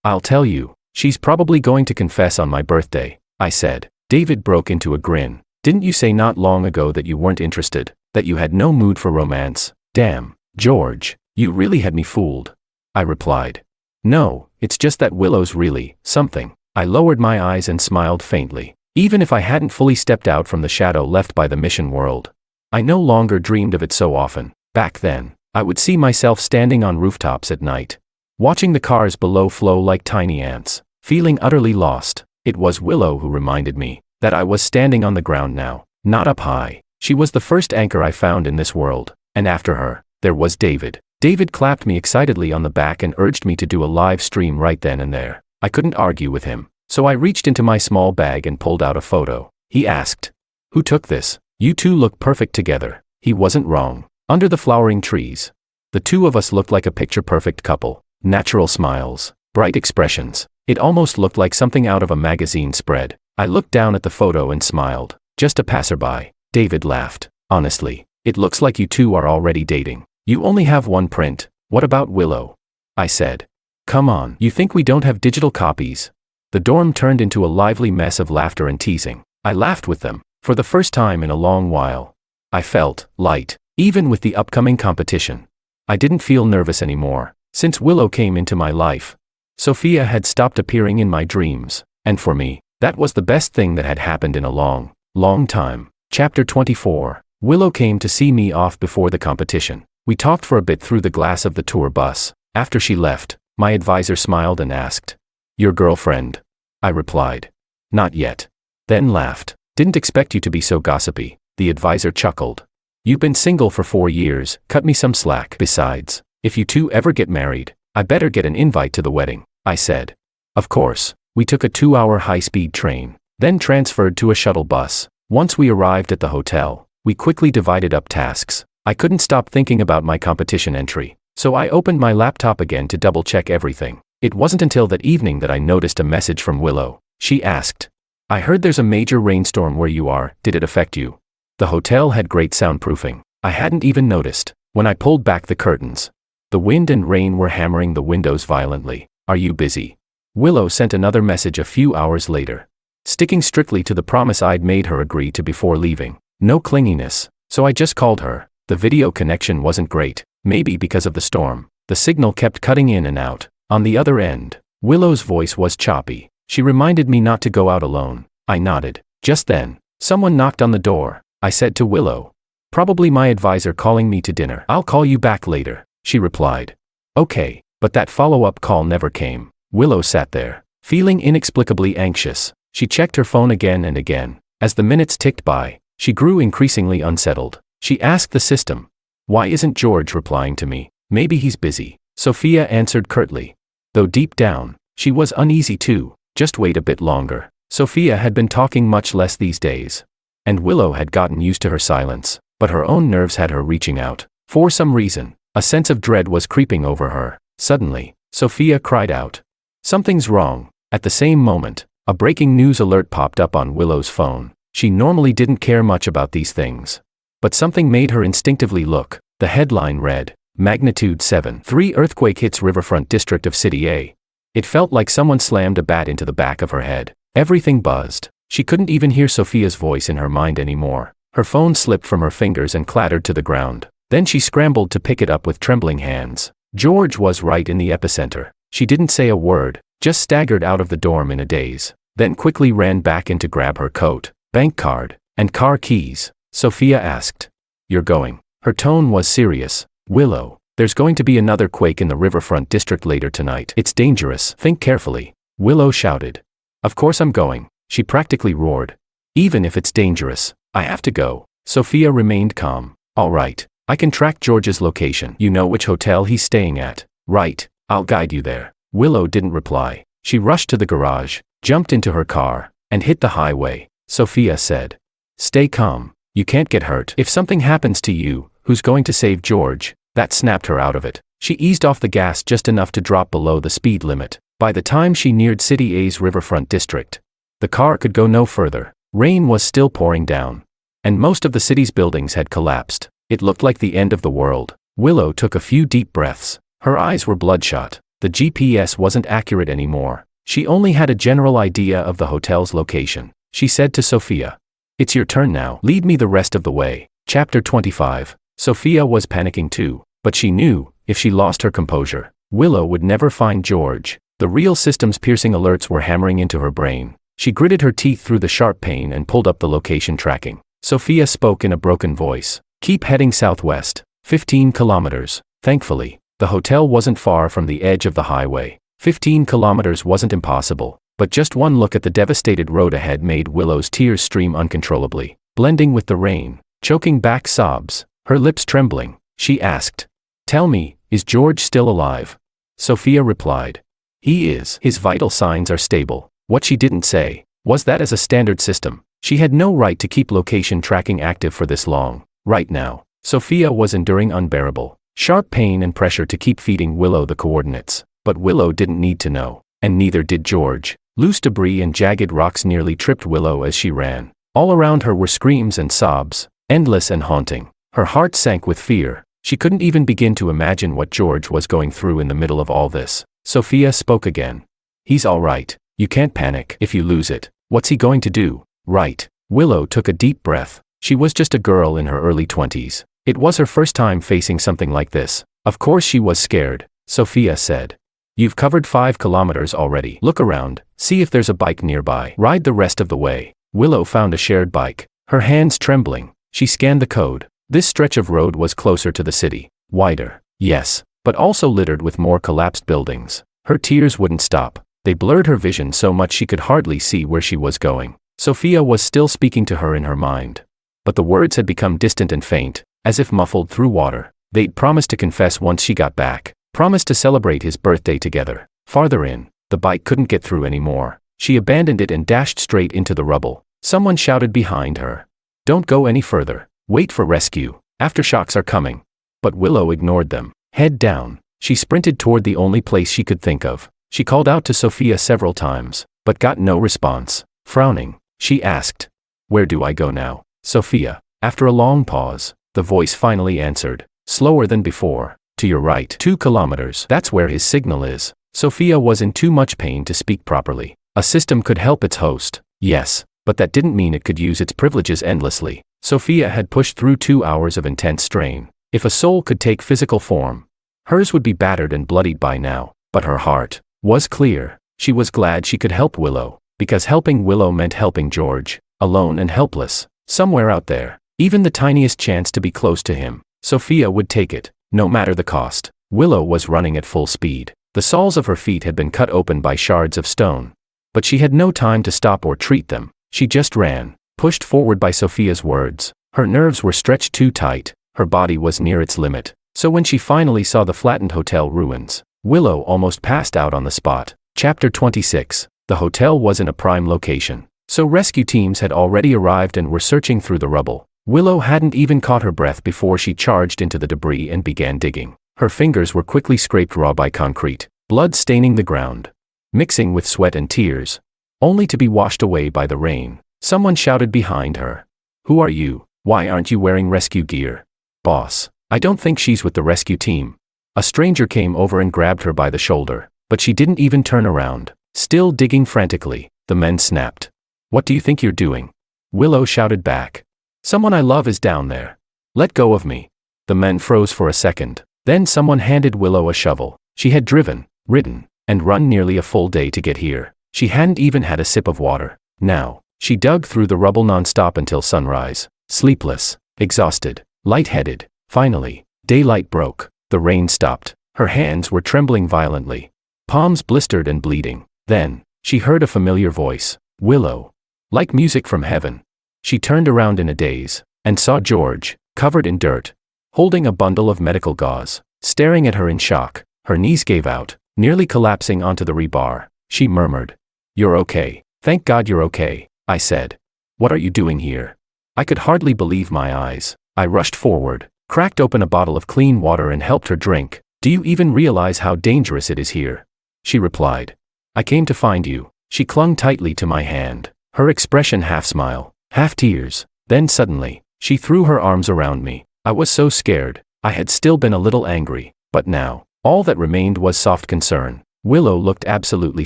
I'll tell you. She's probably going to confess on my birthday, I said. David broke into a grin. Didn't you say not long ago that you weren't interested, that you had no mood for romance? Damn, George, you really had me fooled. I replied. No, it's just that Willow's really something. I lowered my eyes and smiled faintly. Even if I hadn't fully stepped out from the shadow left by the mission world, I no longer dreamed of it so often. Back then, I would see myself standing on rooftops at night, watching the cars below flow like tiny ants, feeling utterly lost. It was Willow who reminded me that I was standing on the ground now, not up high. She was the first anchor I found in this world, and after her, there was David. David clapped me excitedly on the back and urged me to do a live stream right then and there. I couldn't argue with him, so I reached into my small bag and pulled out a photo. He asked, Who took this? You two look perfect together. He wasn't wrong. Under the flowering trees, the two of us looked like a picture-perfect couple. Natural smiles, bright expressions. It almost looked like something out of a magazine spread. I looked down at the photo and smiled. Just a passerby. David laughed. Honestly, it looks like you two are already dating. You only have one print. What about Willow? I said. Come on, you think we don't have digital copies? The dorm turned into a lively mess of laughter and teasing. I laughed with them. For the first time in a long while, I felt light, even with the upcoming competition. I didn't feel nervous anymore. Since Willow came into my life, Sophia had stopped appearing in my dreams, and for me, that was the best thing that had happened in a long, long time. Chapter 24. Willow came to see me off before the competition. We talked for a bit through the glass of the tour bus. After she left, my advisor smiled and asked, Your girlfriend? I replied, Not yet. Then laughed. Didn't expect you to be so gossipy. The advisor chuckled. You've been single for 4 years, cut me some slack. Besides, if you two ever get married, I better get an invite to the wedding, I said. Of course. We took a 2-hour high-speed train, then transferred to a shuttle bus. Once we arrived at the hotel, we quickly divided up tasks. I couldn't stop thinking about my competition entry, so I opened my laptop again to double-check everything. It wasn't until that evening that I noticed a message from Willow. She asked, I heard there's a major rainstorm where you are. Did it affect you? The hotel had great soundproofing. I hadn't even noticed. When I pulled back the curtains, the wind and rain were hammering the windows violently. Are you busy? Willow sent another message a few hours later, sticking strictly to the promise I'd made her agree to before leaving. No clinginess, so I just called her. The video connection wasn't great, maybe because of the storm. The signal kept cutting in and out. On the other end, Willow's voice was choppy. She reminded me not to go out alone. I nodded. Just then, someone knocked on the door. I said to Willow. Probably my advisor calling me to dinner. I'll call you back later, she replied. Okay, but that follow-up call never came. Willow sat there, feeling inexplicably anxious. She checked her phone again and again. As the minutes ticked by, she grew increasingly unsettled. She asked the system, "Why isn't George replying to me? Maybe he's busy." Sophia answered curtly. Though deep down, she was uneasy too. Just wait a bit longer. Sophia had been talking much less these days. And Willow had gotten used to her silence, but her own nerves had her reaching out. For some reason, a sense of dread was creeping over her. Suddenly, Sophia cried out, "Something's wrong." At the same moment, a breaking news alert popped up on Willow's phone. She normally didn't care much about these things. But something made her instinctively look. The headline read, Magnitude 7.3 earthquake hits riverfront district of City A. It felt like someone slammed a bat into the back of her head. Everything buzzed. She couldn't even hear Sophia's voice in her mind anymore. Her phone slipped from her fingers and clattered to the ground. Then she scrambled to pick it up with trembling hands. George was right in the epicenter. She didn't say a word, just staggered out of the dorm in a daze, then quickly ran back in to grab her coat, bank card, and car keys. Sophia asked, "You're going?" Her tone was serious. "Willow, there's going to be another quake in the riverfront district later tonight. It's dangerous. Think carefully." Willow shouted. "Of course I'm going," she practically roared. "Even if it's dangerous, I have to go." Sophia remained calm. "All right, I can track George's location. You know which hotel he's staying at, right? I'll guide you there." Willow didn't reply. She rushed to the garage, jumped into her car, and hit the highway. Sophia said, "Stay calm. You can't get hurt. If something happens to you, who's going to save George?" That snapped her out of it. She eased off the gas just enough to drop below the speed limit. By the time she neared City A's riverfront district, the car could go no further. Rain was still pouring down, and most of the city's buildings had collapsed. It looked like the end of the world. Willow took a few deep breaths. Her eyes were bloodshot. The GPS wasn't accurate anymore. She only had a general idea of the hotel's location. She said to Sophia, "It's your turn now. Lead me the rest of the way." Chapter 25. Sophia was panicking too, but she knew, if she lost her composure, Willow would never find George. The real system's piercing alerts were hammering into her brain. She gritted her teeth through the sharp pain and pulled up the location tracking. Sophia spoke in a broken voice. "Keep heading southwest, 15 kilometers. Thankfully, the hotel wasn't far from the edge of the highway. 15 kilometers wasn't impossible, but just one look at the devastated road ahead made Willow's tears stream uncontrollably, blending with the rain, choking back sobs. Her lips trembling, she asked, "Tell me, is George still alive?" Sophia replied, "He is. His vital signs are stable." What she didn't say was that as a standard system, she had no right to keep location tracking active for this long. Right now, Sophia was enduring unbearable, sharp pain and pressure to keep feeding Willow the coordinates. But Willow didn't need to know, and neither did George. Loose debris and jagged rocks nearly tripped Willow as she ran. All around her were screams and sobs, endless and haunting. Her heart sank with fear. She couldn't even begin to imagine what George was going through in the middle of all this. Sophia spoke again. "He's all right. You can't panic. If you lose it, what's he going to do?" "Right." Willow took a deep breath. She was just a girl in her early 20s. It was her first time facing something like this. Of course she was scared. Sophia said, "You've covered 5 kilometers already. Look around, see if there's a bike nearby. Ride the rest of the way." Willow found a shared bike. Her hands trembling, she scanned the code. This stretch of road was closer to the city. Wider, yes, but also littered with more collapsed buildings. Her tears wouldn't stop. They blurred her vision so much she could hardly see where she was going. Sophia was still speaking to her in her mind, but the words had become distant and faint, as if muffled through water. They'd promised to confess once she got back, promised to celebrate his birthday together. Farther in, the bike couldn't get through anymore. She abandoned it and dashed straight into the rubble. Someone shouted behind her, "Don't go any further. Wait for rescue. Aftershocks are coming." But Willow ignored them. Head down, she sprinted toward the only place she could think of. She called out to Sophia several times, but got no response. Frowning, she asked, "Where do I go now?" Sophia, after a long pause, the voice finally answered, slower than before, "To your right. 2 kilometers. That's where his signal is." Sophia was in too much pain to speak properly. A system could help its host, yes, but that didn't mean it could use its privileges endlessly. Sophia had pushed through 2 hours of intense strain. If a soul could take physical form, hers would be battered and bloodied by now, but her heart was clear. She was glad she could help Willow, because helping Willow meant helping George, alone and helpless, somewhere out there. Even the tiniest chance to be close to him, Sophia would take it, no matter the cost. Willow was running at full speed. The soles of her feet had been cut open by shards of stone. But she had no time to stop or treat them. She just ran, pushed forward by Sophia's words. Her nerves were stretched too tight, her body was near its limit. So when she finally saw the flattened hotel ruins, Willow almost passed out on the spot. Chapter 26. The hotel was in a prime location, so rescue teams had already arrived and were searching through the rubble. Willow hadn't even caught her breath before she charged into the debris and began digging. Her fingers were quickly scraped raw by concrete, blood staining the ground, mixing with sweat and tears, only to be washed away by the rain. Someone shouted behind her. "Who are you? Why aren't you wearing rescue gear?" "Boss, I don't think she's with the rescue team." A stranger came over and grabbed her by the shoulder, but she didn't even turn around. Still digging frantically, the men snapped. "What do you think you're doing?" Willow shouted back. "Someone I love is down there. Let go of me." The men froze for a second. Then someone handed Willow a shovel. She had driven, ridden, and run nearly a full day to get here. She hadn't even had a sip of water. Now, she dug through the rubble non-stop until sunrise, sleepless, exhausted, lightheaded. Finally, daylight broke. The rain stopped. Her hands were trembling violently, palms blistered and bleeding. Then, she heard a familiar voice. "Willow." Like music from heaven. She turned around in a daze, and saw George, covered in dirt, holding a bundle of medical gauze, staring at her in shock. Her knees gave out, nearly collapsing onto the rebar. She murmured, "You're okay. Thank God you're okay," I said. "What are you doing here?" I could hardly believe my eyes. I rushed forward, cracked open a bottle of clean water and helped her drink. "Do you even realize how dangerous it is here?" She replied. "I came to find you." She clung tightly to my hand, her expression half smile, half tears. Then suddenly, she threw her arms around me. I was so scared. I had still been a little angry, but now, all that remained was soft concern. Willow looked absolutely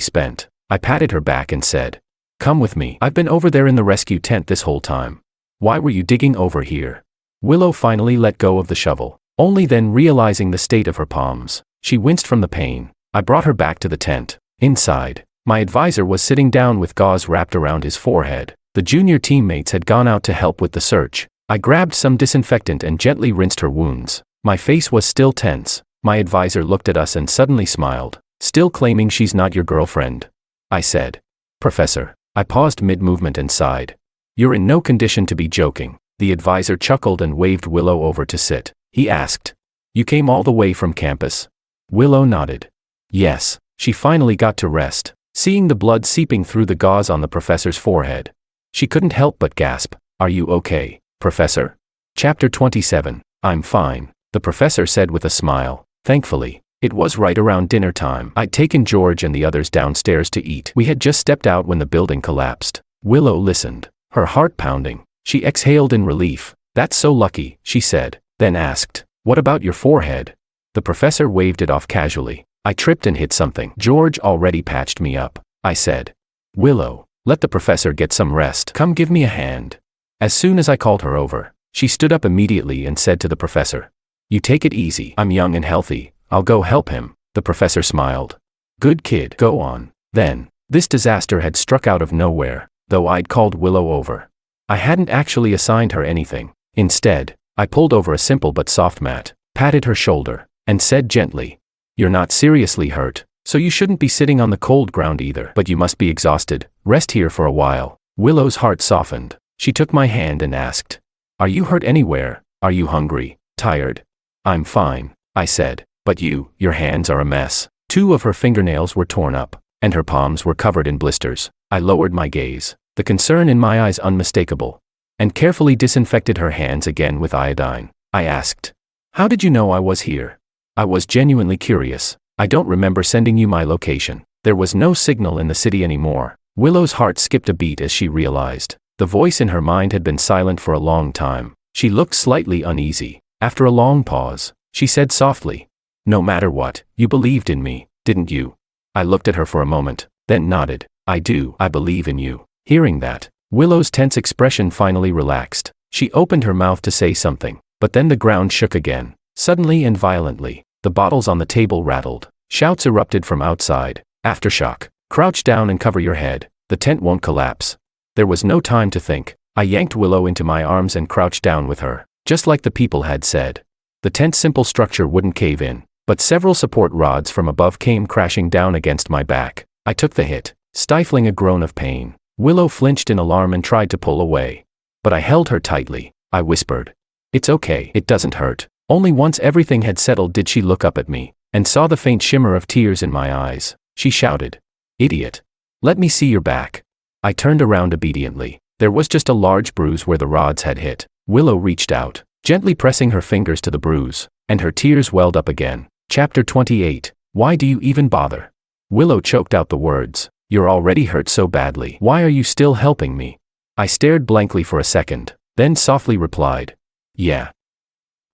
spent. I patted her back and said, "Come with me. I've been over there in the rescue tent this whole time." "Why were you digging over here?" Willow finally let go of the shovel, only then realizing the state of her palms. She winced from the pain. I brought her back to the tent. Inside, my advisor was sitting down with gauze wrapped around his forehead. The junior teammates had gone out to help with the search. I grabbed some disinfectant and gently rinsed her wounds. My face was still tense. My advisor looked at us and suddenly smiled. "Still claiming she's not your girlfriend?" I said. "Professor." I paused mid-movement and sighed. "You're in no condition to be joking." The advisor chuckled and waved Willow over to sit. He asked, "You came all the way from campus?" Willow nodded. "Yes." She finally got to rest, seeing the blood seeping through the gauze on the professor's forehead. She couldn't help but gasp, "Are you okay, Professor?" Chapter 27. "I'm fine," the professor said with a smile. Thankfully, it was right around dinner time. I'd taken George and the others downstairs to eat. We had just stepped out when the building collapsed. Willow listened, her heart pounding. She exhaled in relief. "That's so lucky," she said, then asked, "What about your forehead?" The professor waved it off casually. "I tripped and hit something. George already patched me up," I said. "Willow, let the professor get some rest. Come give me a hand." As soon as I called her over, she stood up immediately and said to the professor, "You take it easy. I'm young and healthy. I'll go help him." The professor smiled. "Good kid, go on." Then, this disaster had struck out of nowhere, though I'd called Willow over. I hadn't actually assigned her anything. Instead, I pulled over a simple but soft mat, patted her shoulder, and said gently, "You're not seriously hurt, so you shouldn't be sitting on the cold ground either. But you must be exhausted. Rest here for a while." Willow's heart softened. She took my hand and asked, "Are you hurt anywhere? Are you hungry? Tired?" "I'm fine," I said, "but your hands are a mess." 2 of her fingernails were torn up, and her palms were covered in blisters. I lowered my gaze, the concern in my eyes unmistakable, and carefully disinfected her hands again with iodine. I asked, "How did you know I was here?" I was genuinely curious. "I don't remember sending you my location." There was no signal in the city anymore. Willow's heart skipped a beat as she realized. The voice in her mind had been silent for a long time. She looked slightly uneasy. After a long pause, she said softly, "No matter what, you believed in me, didn't you?" I looked at her for a moment, then nodded. "I do. I believe in you." Hearing that, Willow's tense expression finally relaxed. She opened her mouth to say something, but then the ground shook again, suddenly and violently. The bottles on the table rattled. Shouts erupted from outside. "Aftershock! Crouch down and cover your head. The tent won't collapse. There was no time to think. I yanked Willow into my arms and crouched down with her, just like the people had said. The tent's simple structure wouldn't cave in, but several support rods from above came crashing down against my back. I took the hit, stifling a groan of pain. Willow flinched in alarm and tried to pull away. But I held her tightly. I whispered, "It's okay, it doesn't hurt." Only once everything had settled did she look up at me, and saw the faint shimmer of tears in my eyes. She shouted, "Idiot. Let me see your back." I turned around obediently. There was just a large bruise where the rods had hit. Willow reached out, gently pressing her fingers to the bruise, and her tears welled up again. Chapter 28. Why do you even bother? Willow choked out the words. You're already hurt so badly. Why are you still helping me? I stared blankly for a second, then softly replied, "Yeah.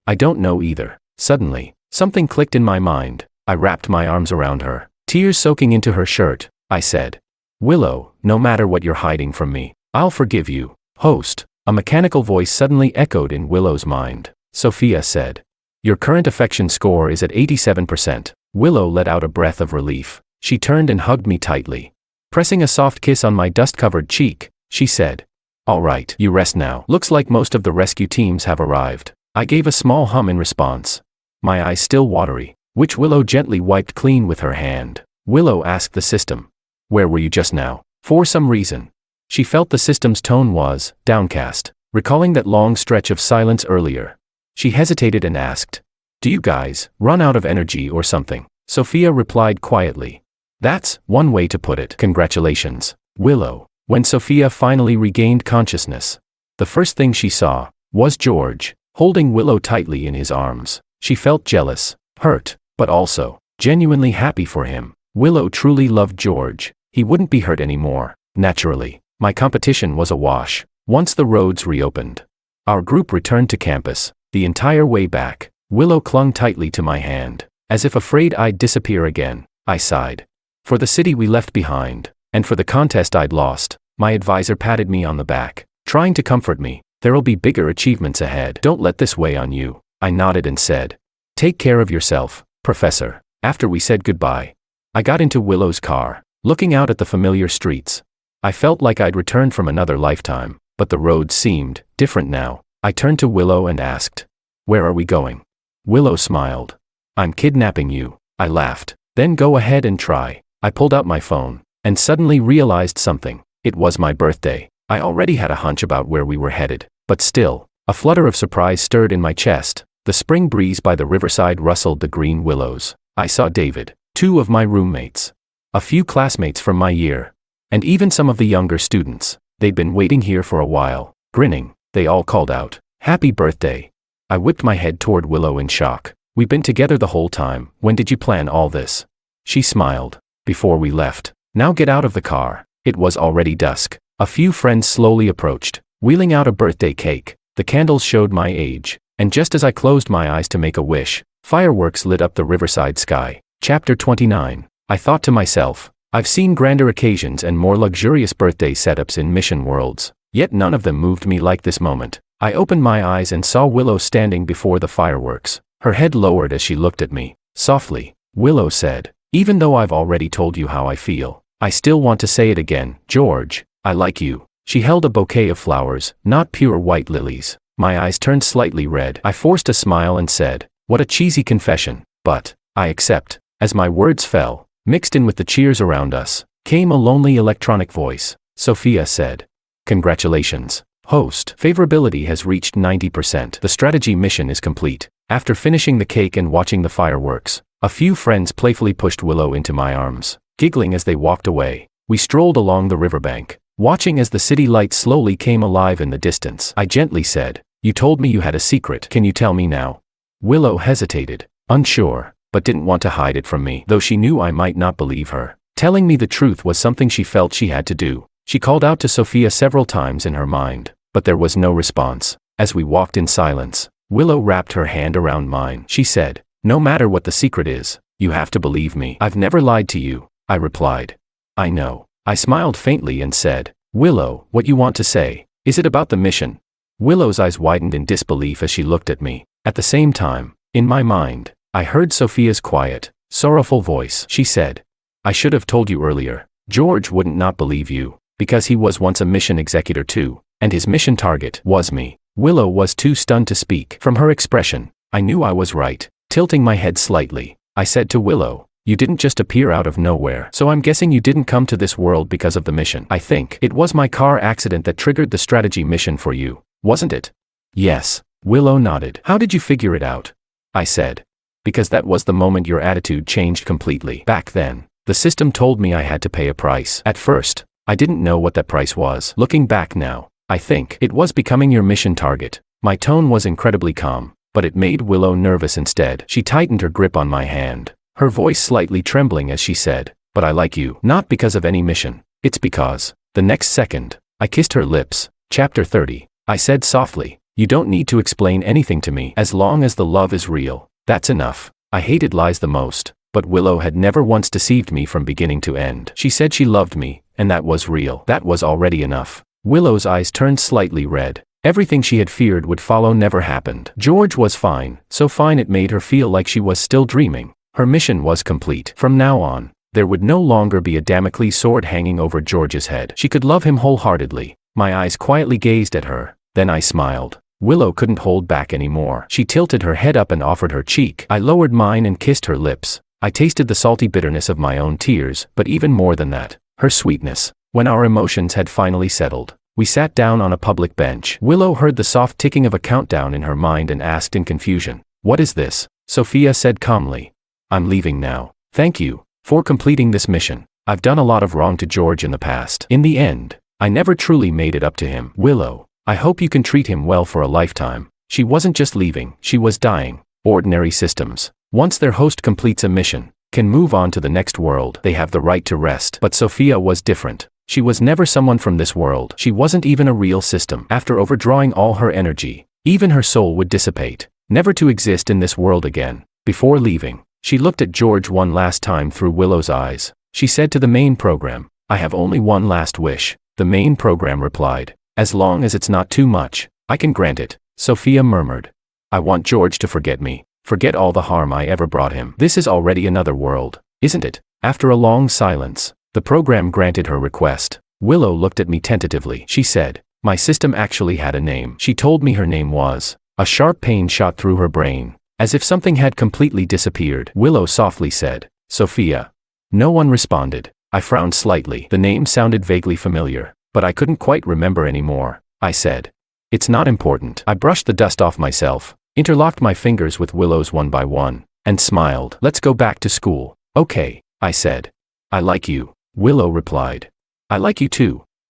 I don't know either." Suddenly, something clicked in my mind. I wrapped my arms around her, tears soaking into her shirt. I said, "Willow, no matter what you're hiding from me, I'll forgive you." Host. A mechanical voice suddenly echoed in Willow's mind. Sophia said, "Your current affection score is at 87%. Willow let out a breath of relief. She turned and hugged me tightly. Pressing a soft kiss on my dust-covered cheek, she said, "All right, you rest now. Looks like most of the rescue teams have arrived." I gave a small hum in response, my eyes still watery, which Willow gently wiped clean with her hand. Willow asked the system, "Where were you just now?" For some reason, she felt the system's tone was downcast, recalling that long stretch of silence earlier. She hesitated and asked, "Do you guys run out of energy or something?" Sophia replied quietly, "That's one way to put it. Congratulations, Willow." When Sophia finally regained consciousness, the first thing she saw was George, holding Willow tightly in his arms. She felt jealous, hurt, but also genuinely happy for him. Willow truly loved George. He wouldn't be hurt anymore. Naturally, my competition was a wash once the roads reopened. Our group returned to campus. The entire way back, Willow clung tightly to my hand, as if afraid I'd disappear again. I sighed. For the city we left behind, and for the contest I'd lost. My advisor patted me on the back, trying to comfort me. "There'll be bigger achievements ahead. Don't let this weigh on you." I nodded and said, "Take care of yourself, Professor." After we said goodbye, I got into Willow's car, looking out at the familiar streets. I felt like I'd returned from another lifetime, but the roads seemed different now. I turned to Willow and asked, "Where are we going?" Willow smiled. "I'm kidnapping you." I laughed. "Then go ahead and try." I pulled out my phone, and suddenly realized something. It was my birthday. I already had a hunch about where we were headed, but still, a flutter of surprise stirred in my chest. The spring breeze by the riverside rustled the green willows. I saw David, 2 of my roommates, a few classmates from my year, and even some of the younger students. They'd been waiting here for a while. Grinning, they all called out, "Happy birthday." I whipped my head toward Willow in shock. "We've been together the whole time. When did you plan all this?" She smiled. "Before we left." "Now get out of the car." It was already dusk. A few friends slowly approached, wheeling out a birthday cake. The candles showed my age, and just as I closed my eyes to make a wish, fireworks lit up the riverside sky. Chapter 29. I thought to myself, I've seen grander occasions and more luxurious birthday setups in mission worlds, yet none of them moved me like this moment. I opened my eyes and saw Willow standing before the fireworks, her head lowered as she looked at me. Softly, Willow said, "Even though I've already told you how I feel, I still want to say it again, George, I like you." She held a bouquet of flowers, not pure white lilies. My eyes turned slightly red. I forced a smile and said, "What a cheesy confession, but I accept." As my words fell, mixed in with the cheers around us, came a lonely electronic voice. Sophia said, "Congratulations, host. Favorability has reached 90%. The strategy mission is complete." After finishing the cake and watching the fireworks, a few friends playfully pushed Willow into my arms. Giggling as they walked away, we strolled along the riverbank, watching as the city lights slowly came alive in the distance. I gently said, "You told me you had a secret. Can you tell me now?" Willow hesitated, unsure, but didn't want to hide it from me, though she knew I might not believe her. Telling me the truth was something she felt she had to do. She called out to Sophia several times in her mind, but there was no response. As we walked in silence, Willow wrapped her hand around mine. She said, "No matter what the secret is, you have to believe me. I've never lied to you." I replied, "I know." I smiled faintly and said, "Willow, what you want to say, is it about the mission?" Willow's eyes widened in disbelief as she looked at me. At the same time, in my mind, I heard Sophia's quiet, sorrowful voice. She said, "I should have told you earlier, George wouldn't not believe you, because he was once a mission executor too, and his mission target was me. Willow was too stunned to speak. From her expression, I knew I was right. Tilting my head slightly, I said to Willow, "You didn't just appear out of nowhere, so I'm guessing you didn't come to this world because of the mission. I think it was my car accident that triggered the strategy mission for you, wasn't it?" "Yes." Willow nodded. "How did you figure it out?" I said. "Because that was the moment your attitude changed completely. Back then, the system told me I had to pay a price. At first, I didn't know what that price was. Looking back now, I think it was becoming your mission target." My tone was incredibly calm, but it made Willow nervous instead. She tightened her grip on my hand, her voice slightly trembling as she said, "But I like you. Not because of any mission. It's because." The next second, I kissed her lips. Chapter 30. I said softly, "You don't need to explain anything to me. As long as the love is real, that's enough." I hated lies the most, but Willow had never once deceived me from beginning to end. She said she loved me, and that was real. That was already enough. Willow's eyes turned slightly red. Everything she had feared would follow never happened. George was fine, so fine it made her feel like she was still dreaming. Her mission was complete. From now on, there would no longer be a Damocles sword hanging over George's head. She could love him wholeheartedly. My eyes quietly gazed at her, then I smiled. Willow couldn't hold back anymore. She tilted her head up and offered her cheek. I lowered mine and kissed her lips. I tasted the salty bitterness of my own tears, but even more than that, her sweetness. When our emotions had finally settled, we sat down on a public bench. Willow heard the soft ticking of a countdown in her mind and asked in confusion, "What is this?" Sophia said calmly, "I'm leaving now. Thank you for completing this mission. I've done a lot of wrong to George in the past. In the end, I never truly made it up to him. Willow, I hope you can treat him well for a lifetime." She wasn't just leaving, she was dying. Ordinary systems, once their host completes a mission, can move on to the next world. They have the right to rest. But Sophia was different. She was never someone from this world. She wasn't even a real system. After overdrawing all her energy, even her soul would dissipate, never to exist in this world again. Before leaving, she looked at George one last time through Willow's eyes. She said to the main program, "I have only one last wish." The main program replied, "As long as it's not too much, I can grant it." Sophia murmured, "I want George to forget me, forget all the harm I ever brought him." This is already another world, isn't it? After a long silence, the program granted her request. Willow looked at me tentatively. She said, "My system actually had a name." She told me her name was. A sharp pain shot through her brain, as if something had completely disappeared. Willow softly said, "Sophia." No one responded. I frowned slightly. The name sounded vaguely familiar, but I couldn't quite remember anymore. I said, "It's not important." I brushed the dust off myself, interlocked my fingers with Willow's one by one, and smiled. "Let's go back to school." "Okay," I said. "I like you," Willow replied. "I like you too."